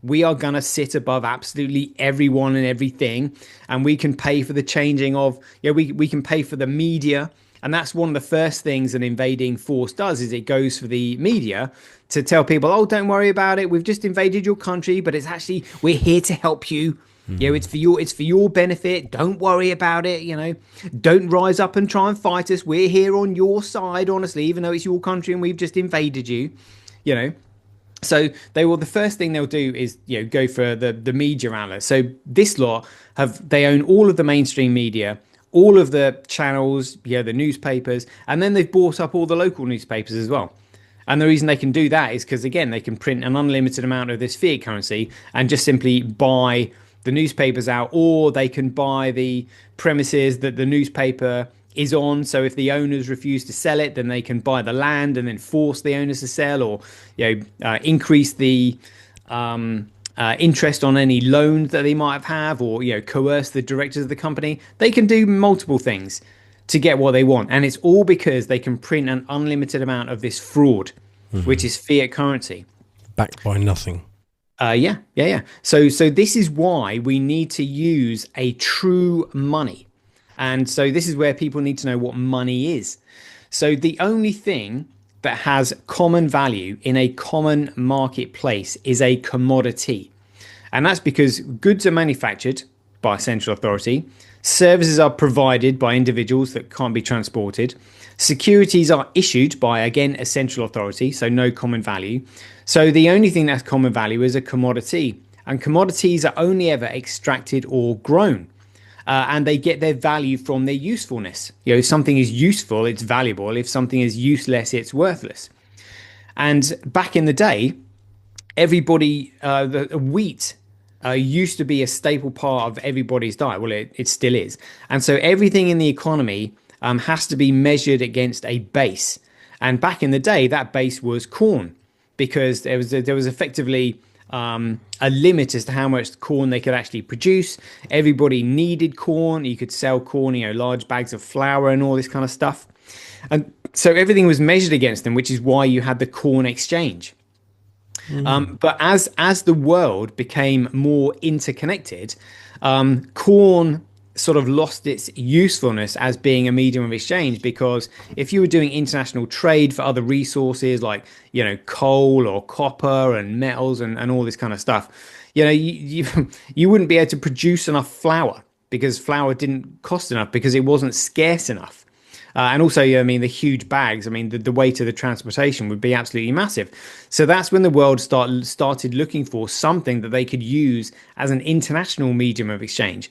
we are going to sit above absolutely everyone and everything, and we can pay for the changing of, we can pay for the media. And that's one of the first things an invading force does, is it goes for the media to tell people, oh, don't worry about it, we've just invaded your country, but it's actually, we're here to help you. It's for your benefit. Don't worry about it. Don't rise up and try and fight us. We're here on your side, honestly, even though it's your country and we've just invaded you. So the first thing they'll do is go for the media outlets. So this lot they own all of the mainstream media, all of the channels, the newspapers, and then they've bought up all the local newspapers as well. And the reason they can do that is because, again, they can print an unlimited amount of this fiat currency and just simply buy the newspapers out, or they can buy the premises that the newspaper is on. So if the owners refuse to sell it, then they can buy the land and then force the owners to sell, or increase the interest on any loans that they might have, or coerce the directors of the company. They can do multiple things to get what they want, and it's all because they can print an unlimited amount of this fraud, which is fiat currency, backed by nothing. Yeah. So this is why we need to use a true money. And so this is where people need to know what money is. So the only thing that has common value in a common marketplace is a commodity. And that's because goods are manufactured by a central authority, services are provided by individuals that can't be transported, securities are issued by, again, a central authority, so no common value. So the only thing that's common value is a commodity, and commodities are only ever extracted or grown. And they get their value from their usefulness. If something is useful, it's valuable. If something is useless, it's worthless. And back in the day, everybody, the wheat used to be a staple part of everybody's diet. Well, it still is. And so everything in the economy has to be measured against a base. And back in the day, that base was corn, because there was effectively a limit as to how much corn they could actually produce. Everybody needed corn. You could sell corn, large bags of flour and all this kind of stuff. And so everything was measured against them, which is why you had the corn exchange. But as the world became more interconnected, corn sort of lost its usefulness as being a medium of exchange, because if you were doing international trade for other resources like coal or copper and metals and all this kind of stuff, you wouldn't be able to produce enough flour, because flour didn't cost enough, because it wasn't scarce enough. And also, the huge bags, the weight of the transportation would be absolutely massive. So that's when the world started looking for something that they could use as an international medium of exchange.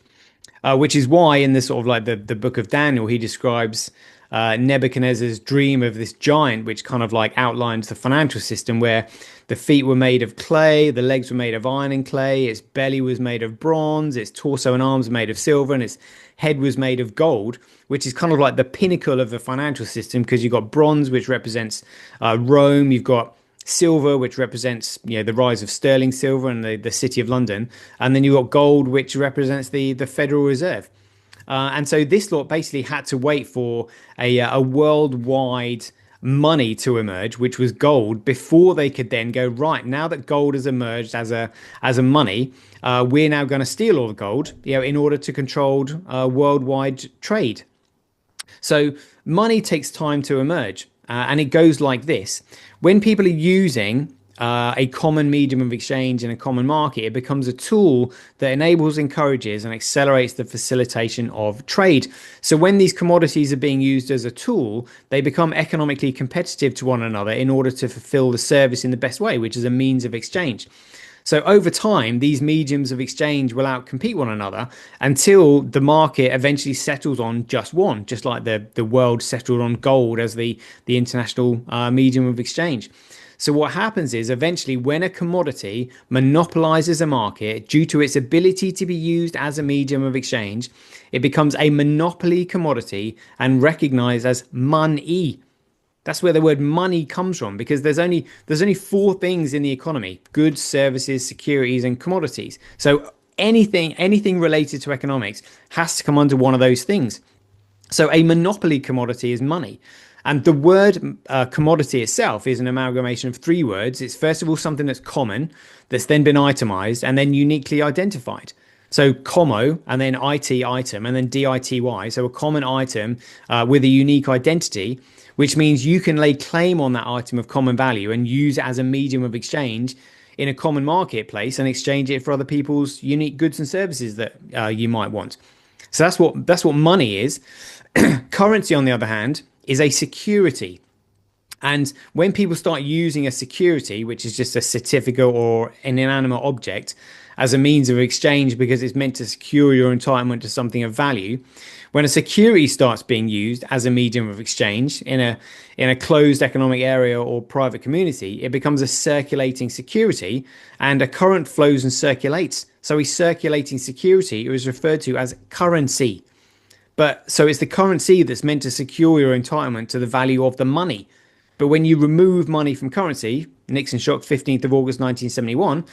Which is why in this sort of like the book of Daniel, he describes Nebuchadnezzar's dream of this giant, which kind of like outlines the financial system, where the feet were made of clay, the legs were made of iron and clay, its belly was made of bronze, its torso and arms were made of silver, and its head was made of gold, which is kind of like the pinnacle of the financial system, because you've got bronze, which represents Rome, you've got silver, which represents the rise of sterling silver and the city of London, and then you've got gold, which represents the Federal Reserve. And so this lot basically had to wait for a worldwide money to emerge, which was gold, before they could then go, right, now that gold has emerged as a money, we're now going to steal all the gold in order to control worldwide trade. So money takes time to emerge. And it goes like this. When people are using a common medium of exchange in a common market, it becomes a tool that enables, encourages, and accelerates the facilitation of trade. So when these commodities are being used as a tool, they become economically competitive to one another in order to fulfill the service in the best way, which is a means of exchange. So over time, these mediums of exchange will outcompete one another until the market eventually settles on just one, just like the world settled on gold as the international medium of exchange. So what happens is, eventually, when a commodity monopolizes a market due to its ability to be used as a medium of exchange, it becomes a monopoly commodity and recognized as money. That's where the word money comes from, because there's only four things in the economy: goods, services, securities, and commodities. So anything related to economics has to come under one of those things. So a monopoly commodity is money. And the word commodity itself is an amalgamation of three words. It's first of all something that's common, that's then been itemized and then uniquely identified. So commo and then IT item and then DITY. So a common item with a unique identity, which means you can lay claim on that item of common value and use it as a medium of exchange in a common marketplace and exchange it for other people's unique goods and services that you might want. So that's what money is. Currency, on the other hand, is a security. And when people start using a security, which is just a certificate or an inanimate object, as a means of exchange because it's meant to secure your entitlement to something of value, when a security starts being used as a medium of exchange in a closed economic area or private community, it becomes a circulating security, and a current flows and circulates. So a circulating security is referred to as currency. So it's the currency that's meant to secure your entitlement to the value of the money. But when you remove money from currency, Nixon shock 15th of August 1971,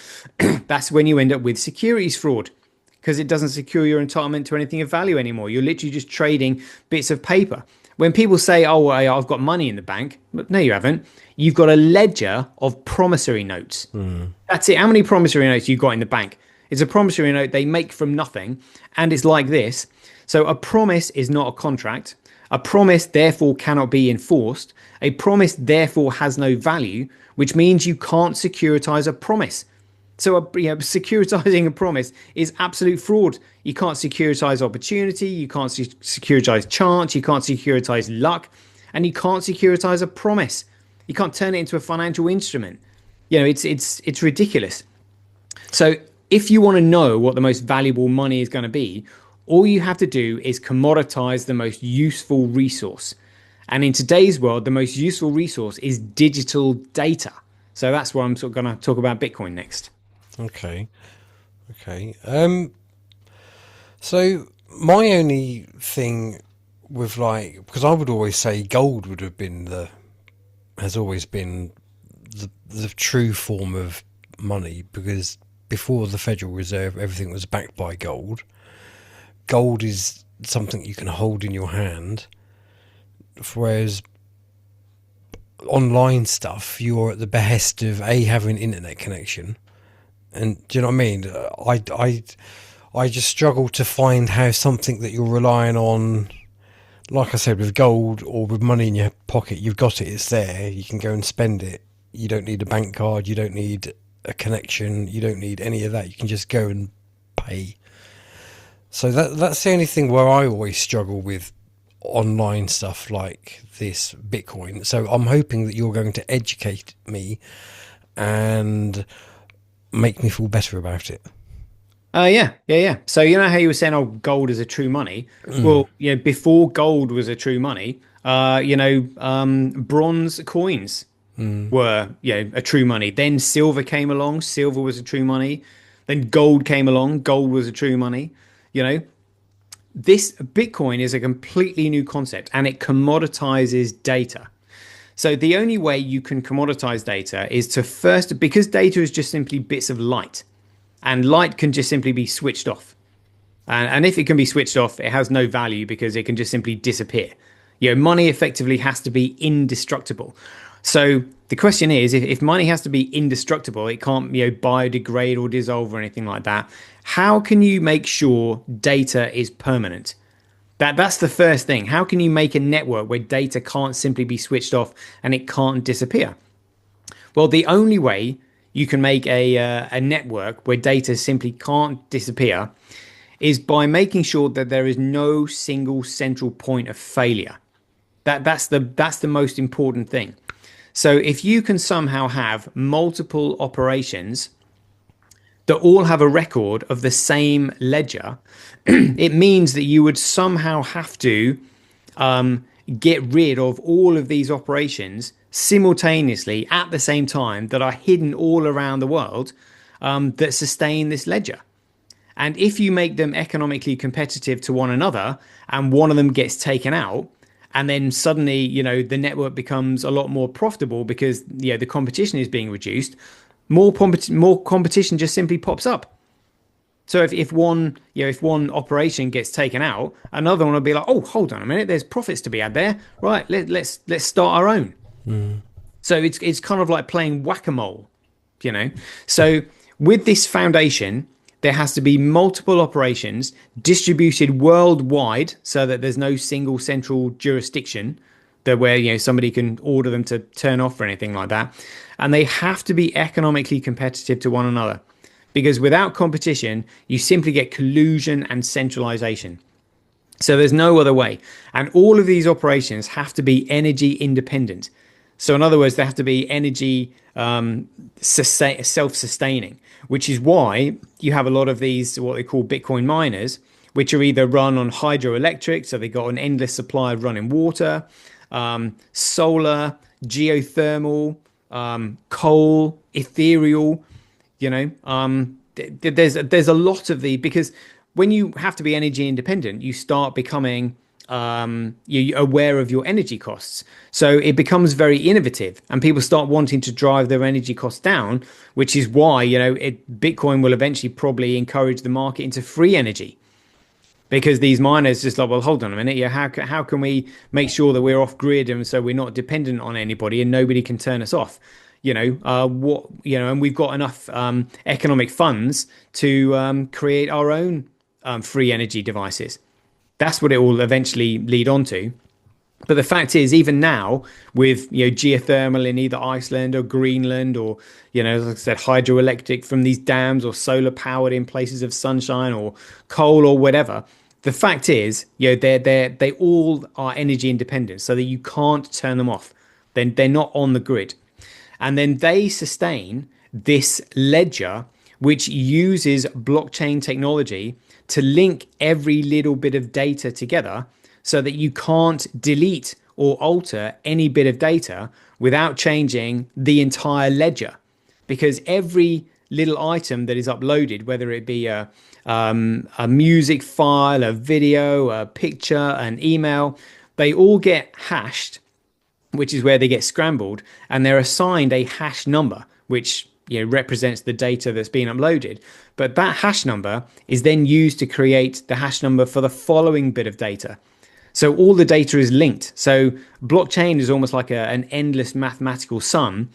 that's when you end up with securities fraud, because it doesn't secure your entitlement to anything of value anymore. You're literally just trading bits of paper. When people say, oh, I've got money in the bank, but no, you haven't. You've got a ledger of promissory notes. That's it. How many promissory notes you got in the bank? It's a promissory note they make from nothing, and it's like this. So a promise is not a contract. A promise, therefore, cannot be enforced. A promise, therefore, has no value, which means you can't securitize a promise. So securitizing a promise is absolute fraud. You can't securitize opportunity, you can't securitize chance, you can't securitize luck, and you can't securitize a promise. You can't turn it into a financial instrument. It's ridiculous. So if you want to know what the most valuable money is going to be, all you have to do is commoditize the most useful resource. And in today's world, the most useful resource is digital data. So that's why I'm sort of going to talk about Bitcoin next. Okay. So my only thing with because I would always say gold would have been has always been the true form of money, because before the Federal Reserve, everything was backed by gold. Gold is something you can hold in your hand, whereas online stuff, you're at the behest of having an internet connection. And do you know what I mean? I just struggle to find how something that you're relying on, like I said, with gold or with money in your pocket, you've got it, it's there, you can go and spend it. You don't need a bank card, you don't need a connection, you don't need any of that. You can just go and pay. So that's the only thing where I always struggle with online stuff like this Bitcoin. So I'm hoping that you're going to educate me and make me feel better about it. Yeah. So you know how you were saying, oh, gold is a true money? Well, before gold was a true money, bronze coins were, a true money. Then silver came along. Silver was a true money. Then gold came along. Gold was a true money. This Bitcoin is a completely new concept, and it commoditizes data. So the only way you can commoditize data is to first, because data is just simply bits of light, and light can just simply be switched off. And if it can be switched off, it has no value because it can just simply disappear. Money effectively has to be indestructible. So the question is, if money has to be indestructible, it can't biodegrade or dissolve or anything like that. How can you make sure data is permanent? That's the first thing. How can you make a network where data can't simply be switched off and it can't disappear? Well, the only way you can make a network where data simply can't disappear is by making sure that there is no single central point of failure. That's the most important thing. So if you can somehow have multiple operations that all have a record of the same ledger, it means that you would somehow have to get rid of all of these operations simultaneously at the same time that are hidden all around the world that sustain this ledger. And if you make them economically competitive to one another and one of them gets taken out, and then suddenly, the network becomes a lot more profitable because, the competition is being reduced, more competition just simply pops up. So if one, if one operation gets taken out, another one will be like, oh, hold on a minute, there's profits to be had there. Right, let's start our own. So it's kind of like playing whack-a-mole, you know. So with this foundation, there has to be multiple operations distributed worldwide so that there's no single central jurisdiction that where somebody can order them to turn off or anything like that. And they have to be economically competitive to one another, because without competition, you simply get collusion and centralization. So there's no other way. And all of these operations have to be energy independent. So in other words, they have to be energy self-sustaining, which is why you have a lot of these, what they call Bitcoin miners, which are either run on hydroelectric, so they've got an endless supply of running water, solar, geothermal, coal, ethereal, there's a lot of because when you have to be energy independent, you start becoming you're aware of your energy costs. So it becomes very innovative and people start wanting to drive their energy costs down, which is why, Bitcoin will eventually probably encourage the market into free energy, because these miners just like, well, hold on a minute. Yeah. How can we make sure that we're off grid and so we're not dependent on anybody and nobody can turn us off? And we've got enough economic funds to create our own free energy devices. That's what it will eventually lead on to. But the fact is, even now, with geothermal in either Iceland or Greenland, or as I said, hydroelectric from these dams, or solar powered in places of sunshine, or coal or whatever, the fact is, they all are energy independent, so that you can't turn them off. Then they're not on the grid, and then they sustain this ledger, which uses blockchain technology to link every little bit of data together so that you can't delete or alter any bit of data without changing the entire ledger. Because every little item that is uploaded, whether it be a music file, a video, a picture, an email, they all get hashed, which is where they get scrambled, and they're assigned a hash number, which represents the data that's been uploaded. But that hash number is then used to create the hash number for the following bit of data. So all the data is linked. So blockchain is almost like an endless mathematical sum,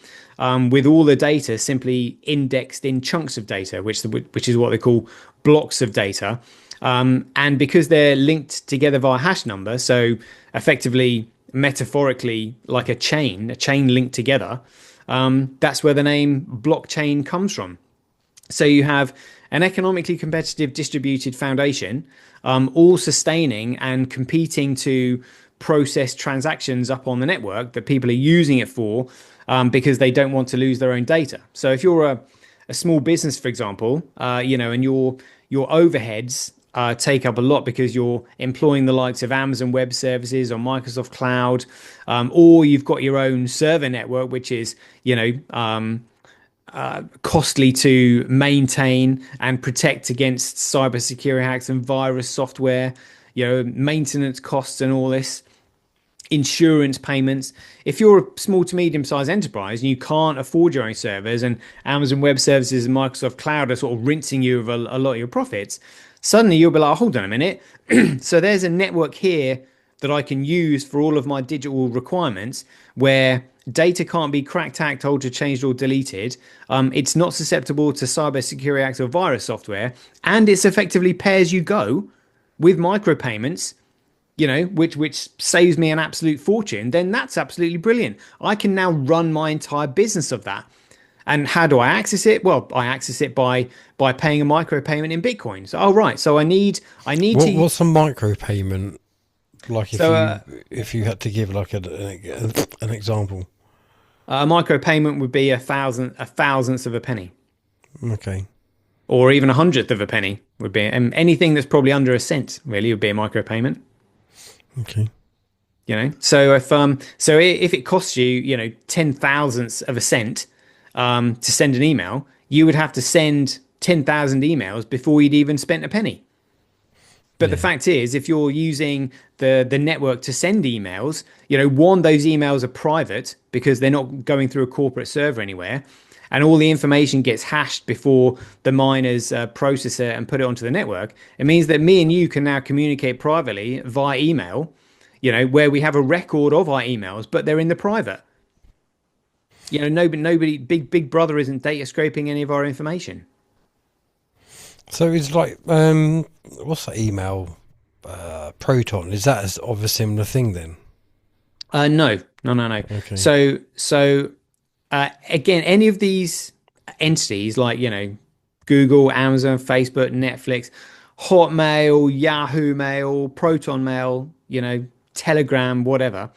with all the data simply indexed in chunks of data, which is what they call blocks of data. And because they're linked together via hash number, so effectively, metaphorically, like a chain linked together, that's where the name blockchain comes from. So you have an economically competitive distributed foundation, all sustaining and competing to process transactions up on the network that people are using it for, because they don't want to lose their own data. So if you're a small business, for example, and your overheads take up a lot because you're employing the likes of Amazon Web Services or Microsoft Cloud, or you've got your own server network, which is, costly to maintain and protect against cybersecurity hacks and virus software, maintenance costs and all this, insurance payments. If you're a small to medium-sized enterprise and you can't afford your own servers, and Amazon Web Services and Microsoft Cloud are sort of rinsing you of a lot of your profits, suddenly you'll be like, hold on a minute. So there's a network here that I can use for all of my digital requirements, where data can't be cracked, hacked, altered, changed, or deleted. It's not susceptible to cybersecurity acts or virus software, and it's effectively pay as you go with micropayments, which saves me an absolute fortune. Then that's absolutely brilliant. I can now run my entire business of that. And how do I access it? Well, I access it by paying a micropayment in Bitcoin. So, so I need to. What's a micropayment? Like if you had to give like an example. A micropayment would be a thousandth of a penny. Okay. Or even a hundredth of a penny would be, and anything that's probably under a cent really would be a micropayment. Okay. So if it costs you, 10 thousandths of a cent to send an email, you would have to send 10,000 emails before you'd even spent a penny. But the fact is, if you're using the network to send emails, those emails are private because they're not going through a corporate server anywhere. and all the information gets hashed before the miners process it and put it onto the network, it means that me and you can now communicate privately via email, where we have a record of our emails, but they're in the private. Nobody, Big Brother isn't data scraping any of our information. So it's like, what's that email? Proton. Is that of a similar thing then? No. Okay. So again, any of these entities like, Google, Amazon, Facebook, Netflix, Hotmail, Yahoo Mail, Proton Mail, Telegram, whatever,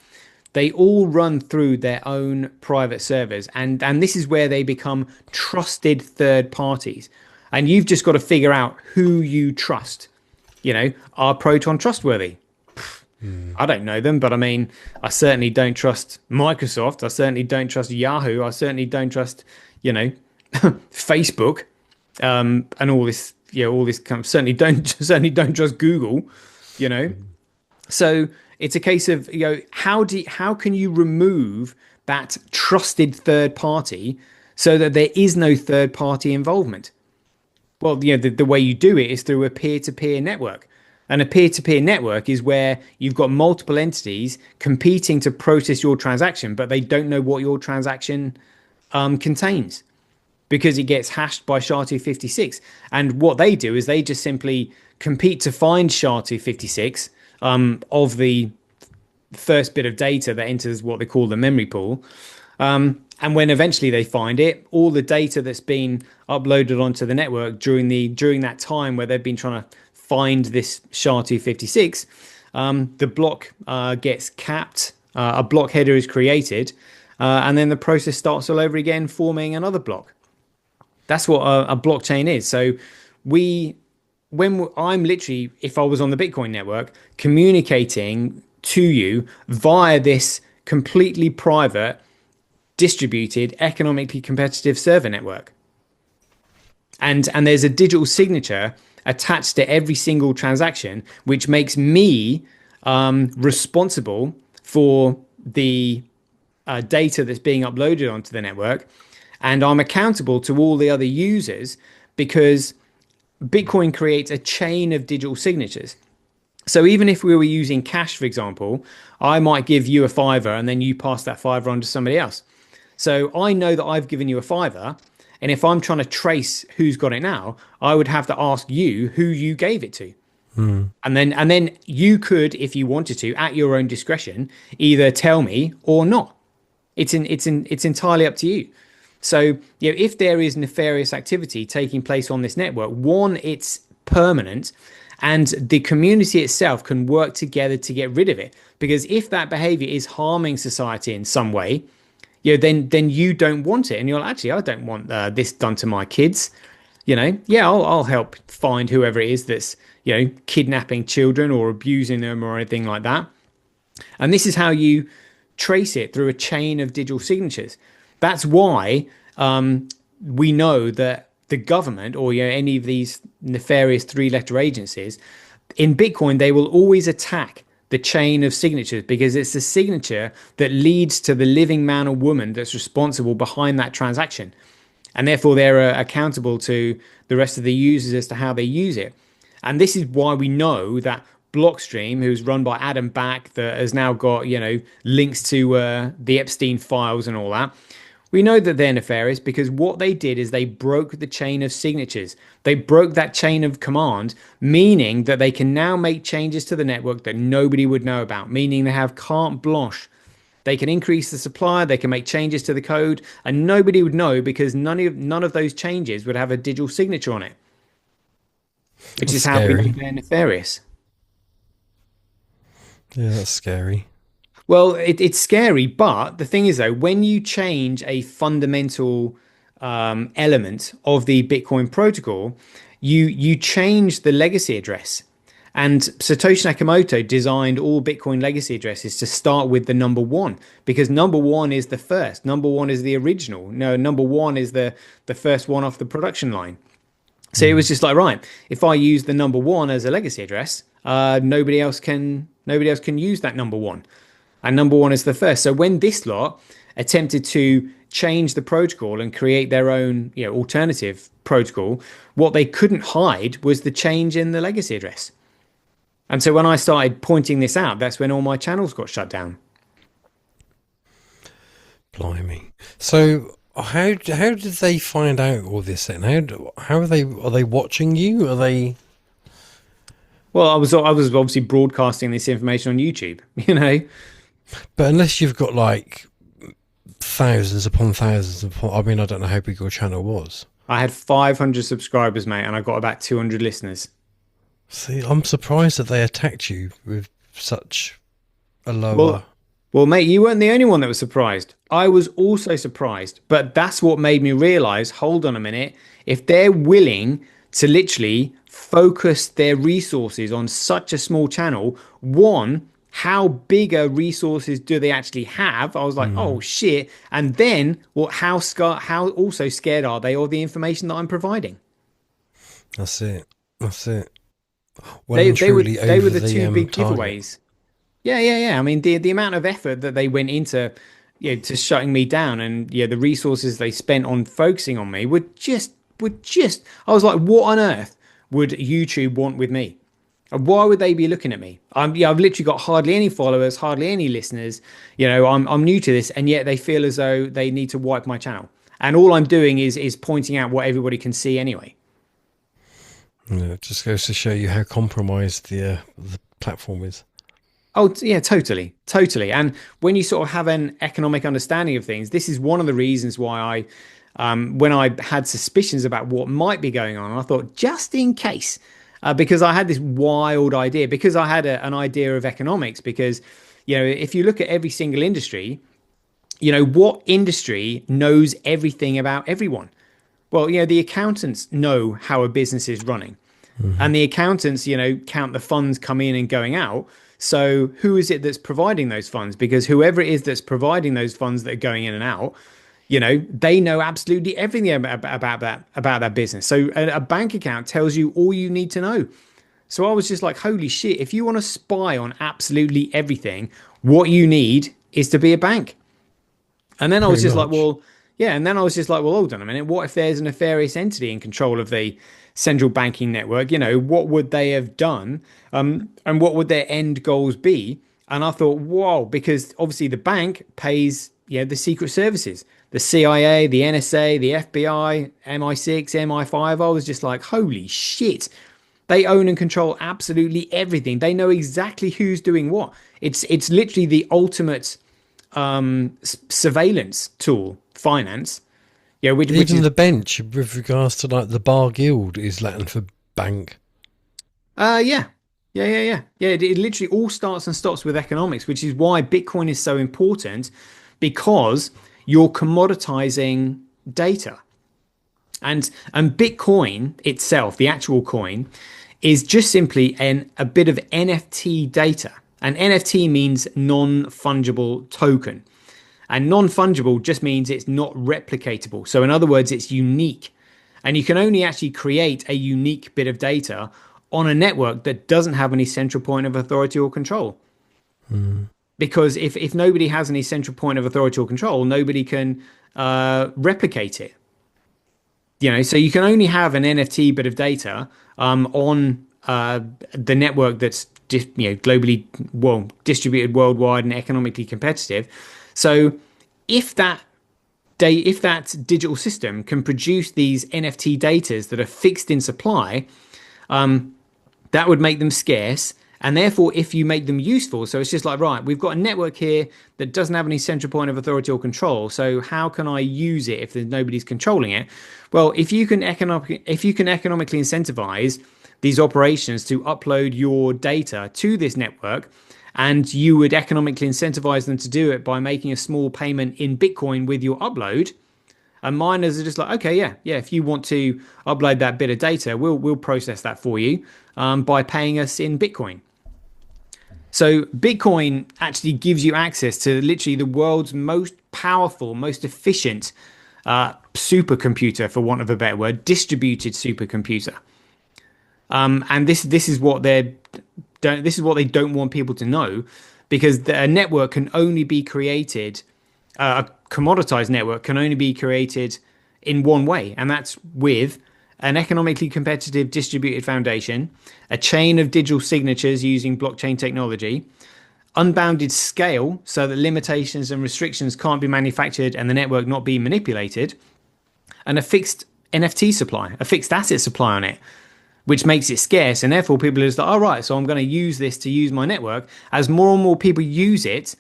they all run through their own private servers. And this is where they become trusted third parties. And you've just got to figure out who you trust. Are Proton trustworthy? I don't know them, but I mean, I certainly don't trust Microsoft. I certainly don't trust Yahoo. I certainly don't trust, Facebook, and all this, kind of, certainly don't trust Google, So it's a case of, how can you remove that trusted third party so that there is no third party involvement? Well, the way you do it is through a peer-to-peer network. And a peer-to-peer network is where you've got multiple entities competing to process your transaction, but they don't know what your transaction contains because it gets hashed by SHA-256. And what they do is they just simply compete to find SHA-256 of the first bit of data that enters what they call the memory pool. And when eventually they find it, all the data that's been uploaded onto the network during that time where they've been trying to find this SHA-256, the block gets capped, a block header is created, and then the process starts all over again, forming another block. That's what a blockchain is. So I'm literally, if I was on the Bitcoin network, communicating to you via this completely private, distributed, economically competitive server network. And there's a digital signature attached to every single transaction, which makes me responsible for the data that's being uploaded onto the network. And I'm accountable to all the other users because Bitcoin creates a chain of digital signatures. So even if we were using cash, for example, I might give you a $5 and then you pass that $5 on to somebody else. So I know that I've given you a $5, and if I'm trying to trace who's got it now, I would have to ask you who you gave it to. And then you could, if you wanted to, at your own discretion, either tell me or not. It's entirely up to you. So if there is nefarious activity taking place on this network, one, it's permanent, and the community itself can work together to get rid of it. Because if that behavior is harming society in some way, then you don't want it, and you're like, actually, I don't want this done to my kids. I'll help find whoever it is that's kidnapping children or abusing them or anything like that. And this is how you trace it, through a chain of digital signatures. That's why we know that the government or any of these nefarious three-letter agencies in Bitcoin, they will always attack the chain of signatures, because it's the signature that leads to the living man or woman that's responsible behind that transaction. And therefore, they're accountable to the rest of the users as to how they use it. And this is why we know that Blockstream, who's run by Adam Back, that has now got, links to the Epstein files and all that. We know that they're nefarious because what they did is they broke the chain of signatures. They broke that chain of command, meaning that they can now make changes to the network that nobody would know about, meaning they have carte blanche. They can increase the supply, they can make changes to the code, and nobody would know because none of those changes would have a digital signature on it. Which is how we know they're nefarious. Yeah, that's scary. Well, it's scary, but the thing is, though, when you change a fundamental element of the Bitcoin protocol, you change the legacy address. And Satoshi Nakamoto designed all Bitcoin legacy addresses to start with the number 1, because number 1 is the first. Number 1 is the original. No, number 1 is the first one off the production line. So it was just like, right, if I use the number 1 as a legacy address, nobody else can use that number 1. And number 1 is the first. So when this lot attempted to change the protocol and create their own, alternative protocol, what they couldn't hide was the change in the legacy address. And so when I started pointing this out, that's when all my channels got shut down. Blimey. So how did they find out all this then? How are they watching you? Are they? Well, I was obviously broadcasting this information on YouTube, But unless you've got like thousands upon thousands upon, I mean, I don't know how big your channel was. I had 500 subscribers, mate, and I got about 200 listeners. See, I'm surprised that they attacked you with such a lower. Well, mate, you weren't the only one that was surprised. I was also surprised, but that's what made me realize, hold on a minute, if they're willing to literally focus their resources on such a small channel, one, how bigger resources do they actually have? I was like, oh shit. And then, well, how also scared are they of the information that I'm providing? That's it. Well, they were the two big giveaways. Yeah. I mean, the amount of effort that they went into, to shutting me down, and the resources they spent on focusing on me would just. I was like, what on earth would YouTube want with me? Why would they be looking at me? I've literally got hardly any followers, hardly any listeners. I'm new to this, and yet they feel as though they need to wipe my channel. And all I'm doing is pointing out what everybody can see anyway. Yeah, it just goes to show you how compromised the platform is. Oh, yeah, totally. And when you sort of have an economic understanding of things, this is one of the reasons why when I had suspicions about what might be going on, I thought, just in case, because I had this wild idea, because I had an idea of economics, because, if you look at every single industry, what industry knows everything about everyone? Well, the accountants know how a business is running, and the accountants, count the funds coming in and going out. So who is it that's providing those funds? Because whoever it is that's providing those funds that are going in and out, they know absolutely everything about that business. So a bank account tells you all you need to know. So I was just like, holy shit, if you want to spy on absolutely everything, what you need is to be a bank. And then I was just like, well, hold on a minute. What if there's a nefarious entity in control of the central banking network? What would they have done? And what would their end goals be? And I thought, whoa, because obviously the bank pays, the secret services, the CIA, the NSA, the FBI, MI6, MI5. I was just like, holy shit. They own and control absolutely everything. They know exactly who's doing what. It's literally the ultimate surveillance tool, finance. Which Even is the bench with regards to like the bar guild is Latin for bank. Yeah. It literally all starts and stops with economics, which is why Bitcoin is so important, because you're commoditizing data. And Bitcoin itself, the actual coin, is just simply a bit of NFT data. And NFT means non-fungible token. And non-fungible just means it's not replicatable. So in other words, it's unique. And you can only actually create a unique bit of data on a network that doesn't have any central point of authority or control. Because if nobody has any central point of authority or control, nobody can replicate it. So you can only have an NFT bit of data on the network that's globally distributed worldwide and economically competitive. So if that digital system can produce these NFT datas that are fixed in supply, that would make them scarce. And therefore, if you make them useful, so it's just like, right, we've got a network here that doesn't have any central point of authority or control. So how can I use it if nobody's controlling it? Well, if you can economically incentivize these operations to upload your data to this network, and you would economically incentivize them to do it by making a small payment in Bitcoin with your upload, and miners are just like, okay, yeah, if you want to upload that bit of data, we'll process that for you by paying us in Bitcoin. So Bitcoin actually gives you access to literally the world's most powerful, most efficient supercomputer, for want of a better word, distributed supercomputer. And this is what they don't want people to know, because a network can only be created. A commoditized network can only be created in one way, and that's with an economically competitive distributed foundation, a chain of digital signatures using blockchain technology, unbounded scale so that limitations and restrictions can't be manufactured and the network not be manipulated, and a fixed NFT supply, a fixed asset supply on it, which makes it scarce. And therefore people are just like, all right, so I'm going to use this to use my network. As more and more people use it,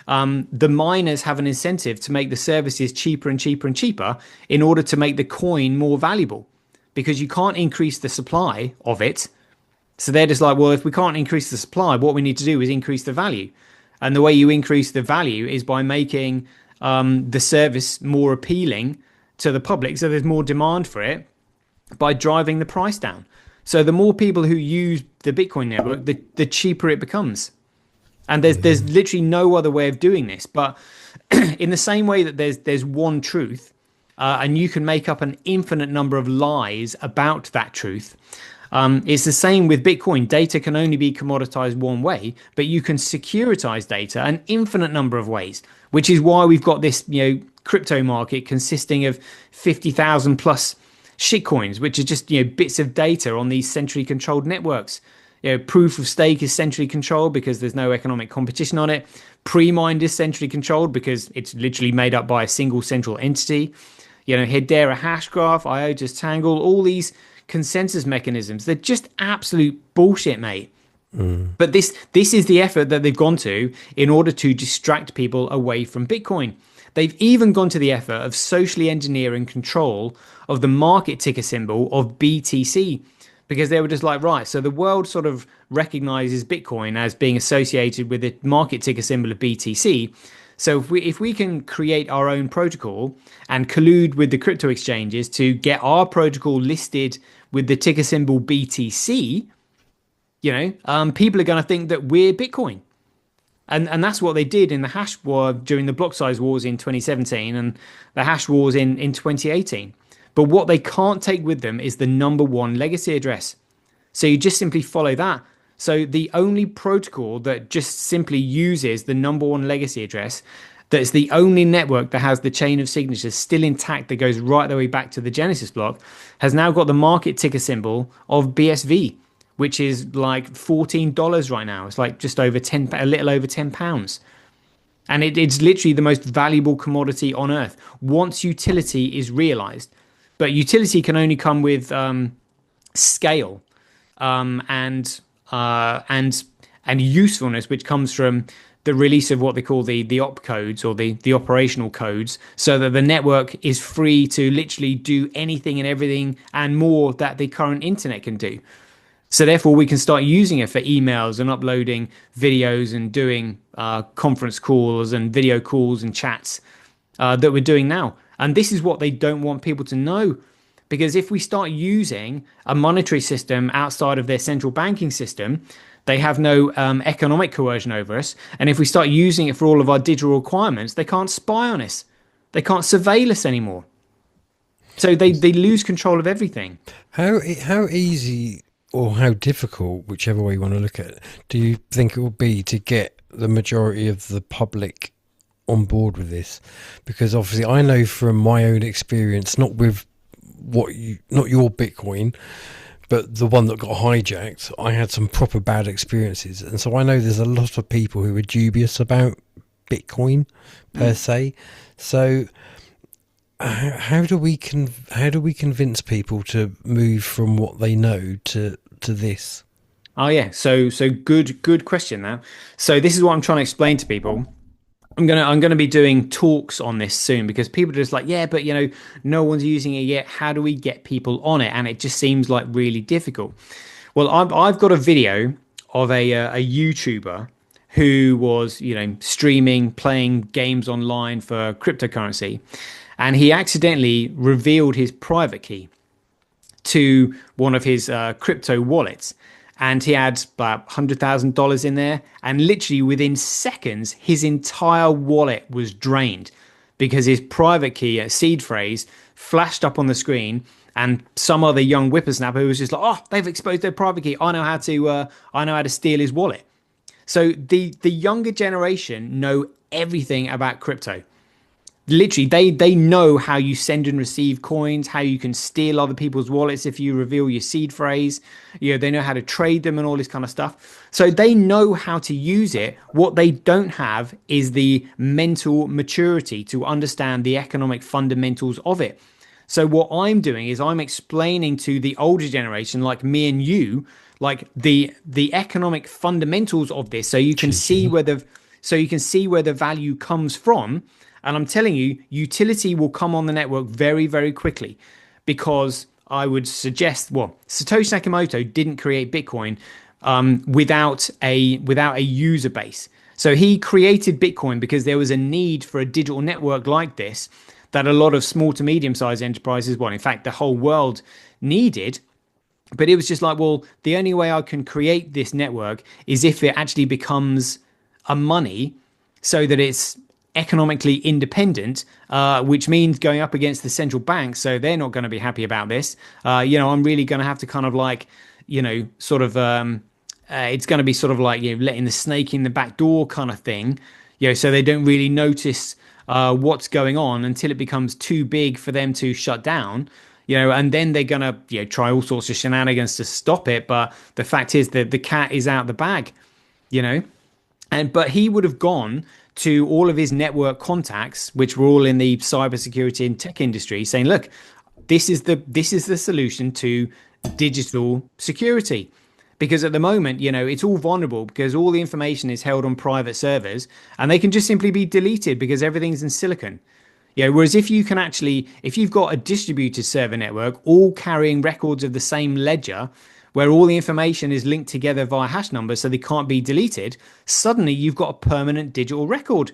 the miners have an incentive to make the services cheaper and cheaper and cheaper in order to make the coin more valuable, because you can't increase the supply of it. So they're just like, well, if we can't increase the supply, what we need to do is increase the value. And the way you increase the value is by making the service more appealing to the public. So there's more demand for it by driving the price down. So the more people who use the Bitcoin network, the cheaper it becomes. And there's literally no other way of doing this. But in the same way that there's one truth, and you can make up an infinite number of lies about that truth, it's the same with Bitcoin. Data can only be commoditized one way, but you can securitize data an infinite number of ways, which is why we've got this, crypto market consisting of 50,000 plus shitcoins, which are just, bits of data on these centrally controlled networks. Proof of stake is centrally controlled because there's no economic competition on it. Pre-mined is centrally controlled because it's literally made up by a single central entity. Hedera Hashgraph, IOTA's Tangle, all these consensus mechanisms, they're just absolute bullshit, mate. But this is the effort that they've gone to in order to distract people away from Bitcoin. They've even gone to the effort of socially engineering control of the market ticker symbol of BTC, because they were just like, right, so the world sort of recognizes Bitcoin as being associated with the market ticker symbol of BTC. So if we can create our own protocol and collude with the crypto exchanges to get our protocol listed with the ticker symbol BTC, people are going to think that we're Bitcoin. And that's what they did in the hash war during the block size wars in 2017 and the hash wars in 2018. But what they can't take with them is the number one legacy address. So you just simply follow that. So the only protocol that just simply uses the number one legacy address, that's the only network that has the chain of signatures still intact that goes right the way back to the Genesis block, has now got the market ticker symbol of BSV, which is like $14 right now. It's like just over a little over £10. And it's literally the most valuable commodity on earth once utility is realized. But utility can only come with scale and usefulness, which comes from the release of what they call the opcodes or the operational codes, so that the network is free to literally do anything and everything and more that the current internet can do. So therefore we can start using it for emails and uploading videos and doing conference calls and video calls and chats that we're doing now. And this is what they don't want people to know. Because if we start using a monetary system outside of their central banking system, they have no economic coercion over us. And if we start using it for all of our digital requirements, they can't spy on us. They can't surveil us anymore. So they lose control of everything. How easy or how difficult, whichever way you want to look at it, do you think it will be to get the majority of the public on board with this? Because obviously I know from my own experience, not your Bitcoin, but the one that got hijacked, I had some proper bad experiences. And so I know there's a lot of people who are dubious about Bitcoin per se. So how do we convince people to move from what they know to this? Oh yeah, so good question now. So this is what I'm trying to explain to people. I'm gonna be doing talks on this soon, because people are just like, yeah, but no one's using it yet. How do we get people on it? And it just seems like really difficult. Well, I've got a video of a YouTuber who was streaming, playing games online for cryptocurrency, and he accidentally revealed his private key to one of his crypto wallets. And he had about $100,000 in there. And literally within seconds, his entire wallet was drained because his private key, seed phrase, flashed up on the screen. And some other young whippersnapper who was just like, oh, they've exposed their private key. I know how to steal his wallet. So the younger generation know everything about crypto. literally they know how you send and receive coins, how you can steal other people's wallets if you reveal your seed phrase. They know how to trade them and all this kind of stuff. So they know how to use it. What they don't have is the mental maturity to understand the economic fundamentals of it. So what I'm doing is I'm explaining to the older generation, like me and you, like the economic fundamentals of this, so you can see where the value comes from. And I'm telling you, utility will come on the network very, very quickly, because I would suggest, well, Satoshi Nakamoto didn't create Bitcoin without a user base. So he created Bitcoin because there was a need for a digital network like this that a lot of small to medium-sized enterprises, well, in fact, the whole world needed. But it was just like, well, the only way I can create this network is if it actually becomes a money so that it's economically independent, which means going up against the central bank. So they're not going to be happy about this. I'm really going to have to kind of like, sort of, it's going to be sort of like, letting the snake in the back door kind of thing, so they don't really notice what's going on until it becomes too big for them to shut down, and then they're going to try all sorts of shenanigans to stop it. But the fact is that the cat is out the bag, but he would have gone to all of his network contacts, which were all in the cybersecurity and tech industry, saying, look, this is the solution to digital security. Because at the moment, it's all vulnerable because all the information is held on private servers and they can just simply be deleted because everything's in silicon. Whereas if you've got a distributed server network, all carrying records of the same ledger, where all the information is linked together via hash numbers so they can't be deleted, suddenly you've got a permanent digital record.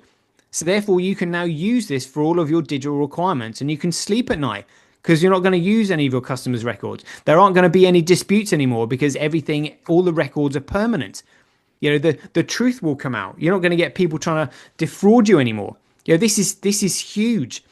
So therefore you can now use this for all of your digital requirements, and you can sleep at night because you're not going to use any of your customers' records. There aren't going to be any disputes anymore because all the records are permanent. The truth will come out. You're not going to get people trying to defraud you anymore. This is huge.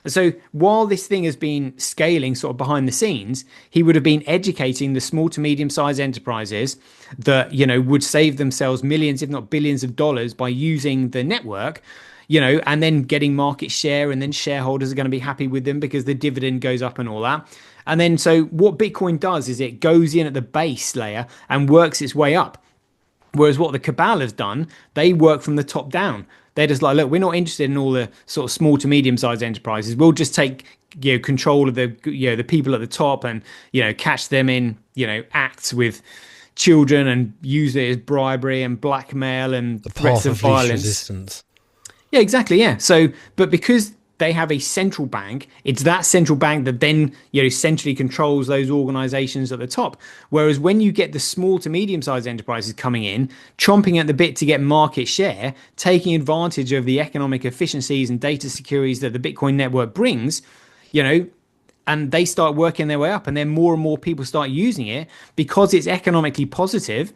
So while this thing has been scaling sort of behind the scenes, he would have been educating the small to medium-sized enterprises that, would save themselves millions, if not billions of dollars by using the network, and then getting market share, and then shareholders are going to be happy with them because the dividend goes up and all that. And then so what Bitcoin does is it goes in at the base layer and works its way up. Whereas what the cabal has done, they work from the top down. They're just like, look, we're not interested in all the sort of small to medium-sized enterprises. We'll just take control of the the people at the top and catch them in acts with children and use it as bribery and blackmail and the threats of violence. Resistance. Yeah, exactly. Yeah. So, but because they have a central bank, it's that central bank that then centrally controls those organizations at the top. Whereas when you get the small to medium-sized enterprises coming in, chomping at the bit to get market share, taking advantage of the economic efficiencies and data securities that the Bitcoin network brings, and they start working their way up, and then more and more people start using it because it's economically positive.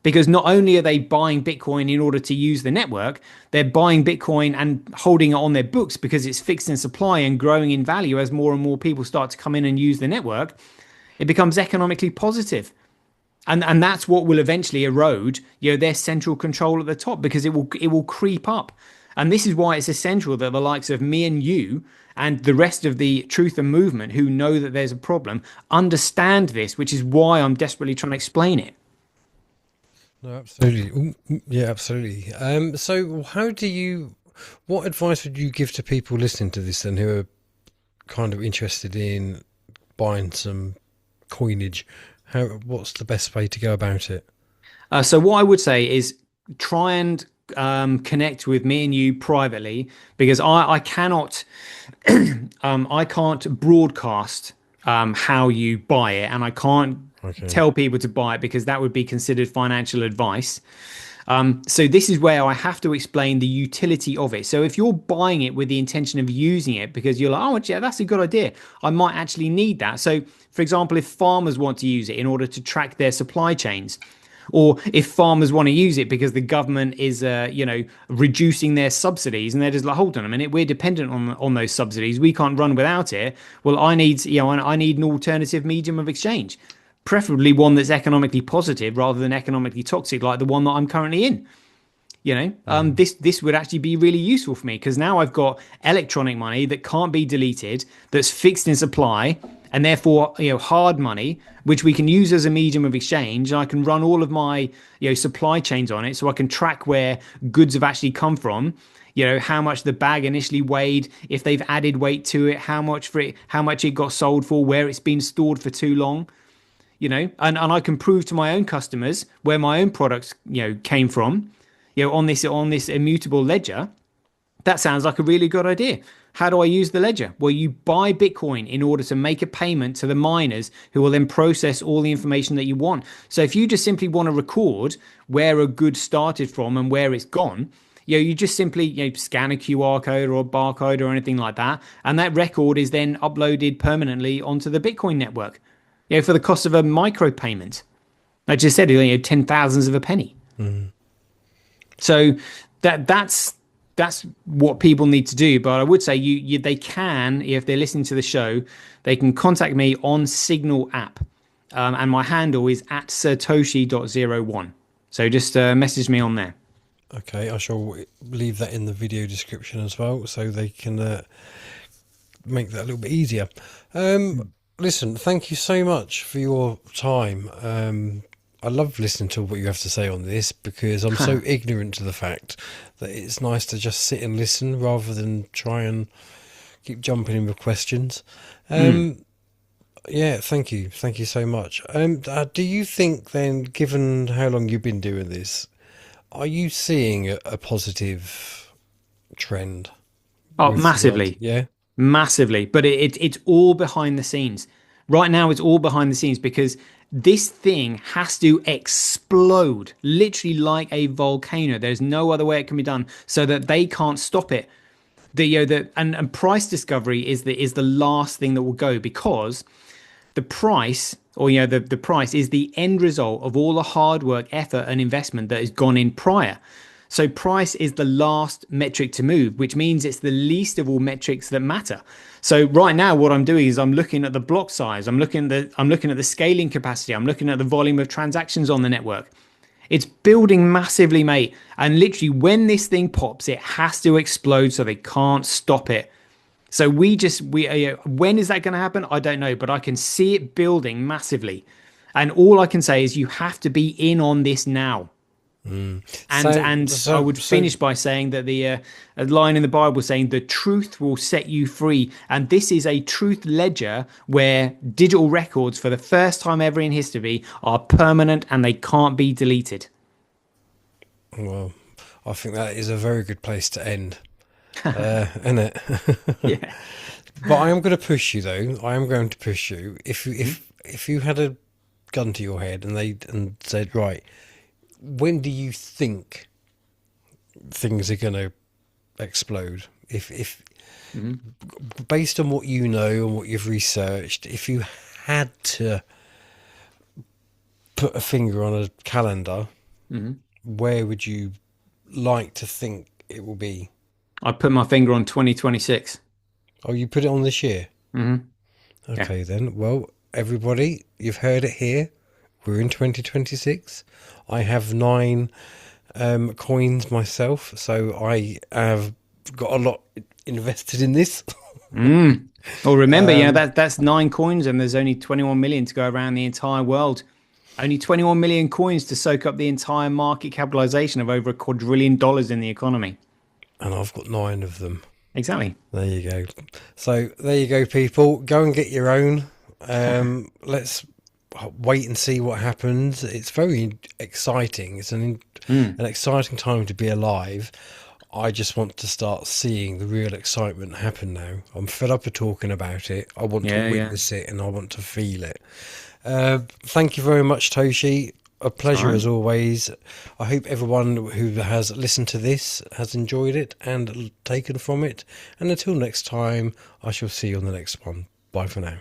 Because not only are they buying Bitcoin in order to use the network, they're buying Bitcoin and holding it on their books because it's fixed in supply and growing in value as more and more people start to come in and use the network. It becomes economically positive. And that's what will eventually erode their central control at the top, because it will creep up. And this is why it's essential that the likes of me and you and the rest of the truth and movement who know that there's a problem understand this, which is why I'm desperately trying to explain it. No, absolutely. Yeah, absolutely. So what advice would you give to people listening to this then who are kind of interested in buying some coinage? What's the best way to go about it? So what I would say is try and connect with me and you privately, because I cannot I can't broadcast how you buy it, and I can't tell people to buy it because that would be considered financial advice. So this is where I have to explain the utility of it. So if you're buying it with the intention of using it because you're like, oh yeah, that's a good idea, I might actually need that. So for example, if farmers want to use it in order to track their supply chains, or if farmers want to use it because the government is reducing their subsidies, and they're just like, hold on a minute, we're dependent on those subsidies, we can't run without it. Well, I need an alternative medium of exchange, preferably one that's economically positive rather than economically toxic, like the one that I'm currently in. This would actually be really useful for me, because now I've got electronic money that can't be deleted, that's fixed in supply, and therefore hard money, which we can use as a medium of exchange. I can run all of my supply chains on it, so I can track where goods have actually come from, how much the bag initially weighed, if they've added weight to it, how much it got sold for, where it's been stored for too long. And I can prove to my own customers where my own products came from, on this immutable ledger. That sounds like a really good idea. How do I use the ledger? Well, you buy Bitcoin in order to make a payment to the miners, who will then process all the information that you want. So if you just simply want to record where a good started from and where it's gone, you just simply scan a QR code or a barcode or anything like that, and that record is then uploaded permanently onto the Bitcoin network, for the cost of a micropayment. I just said, 10,000ths of a penny. So that's what people need to do. But I would say they can, if they're listening to the show, they can contact me on Signal app, and my handle is @satoshi.01. So just message me on there. Okay, I shall leave that in the video description as well, so they can make that a little bit easier. Listen, thank you so much for your time. I love listening to what you have to say on this, because I'm so ignorant to the fact that it's nice to just sit and listen rather than try and keep jumping in with questions. Yeah, thank you so much. Do you think then, given how long you've been doing this, are you seeing a positive trend? Oh, massively. Yeah, massively. But it's all behind the scenes. Right now, it's all behind the scenes, because this thing has to explode, literally like a volcano. There's no other way it can be done, so that they can't stop it. And price discovery is the last thing that will go, because the price, or the price is the end result of all the hard work, effort, and investment that has gone in prior. So price is the last metric to move, which means it's the least of all metrics that matter. So right now, what I'm doing is I'm looking at the block size, I'm looking at the scaling capacity, I'm looking at the volume of transactions on the network. It's building massively, mate. And literally, when this thing pops, it has to explode, so they can't stop it. So when is that going to happen? I don't know, but I can see it building massively. And all I can say is you have to be in on this now. I would finish by saying that a line in the Bible saying the truth will set you free. And this is a truth ledger where digital records, for the first time ever in history, are permanent and they can't be deleted. Well, I think that is a very good place to end. Isn't it? Yeah. But I am going to push you, though. I am going to push you. If you had a gun to your head and said, right, when do you think things are going to explode? If based on what you know and what you've researched, if you had to put a finger on a calendar, where would you like to think it will be? I put my finger on 2026. Oh, you put it on this year? Okay, then. Well, everybody, you've heard it here. We're in 2026. I have 9 coins myself, so I have got a lot invested in this. Well, remember, that's 9 coins, and there's only 21 million to go around the entire world. Only 21 million coins to soak up the entire market capitalization of over $1 quadrillion in the economy. And I've got 9 of them. Exactly. There you go. So there you go, people. Go and get your own. Let's wait and see what happens. It's very exciting. It's an exciting time to be alive. I just want to start seeing the real excitement happen now. I'm fed up of talking about it. I want to witness it, and I want to feel it. Thank you very much, Toshi. A pleasure as always. I hope everyone who has listened to this has enjoyed it and taken from it. And until next time, I shall see you on the next one. Bye for now.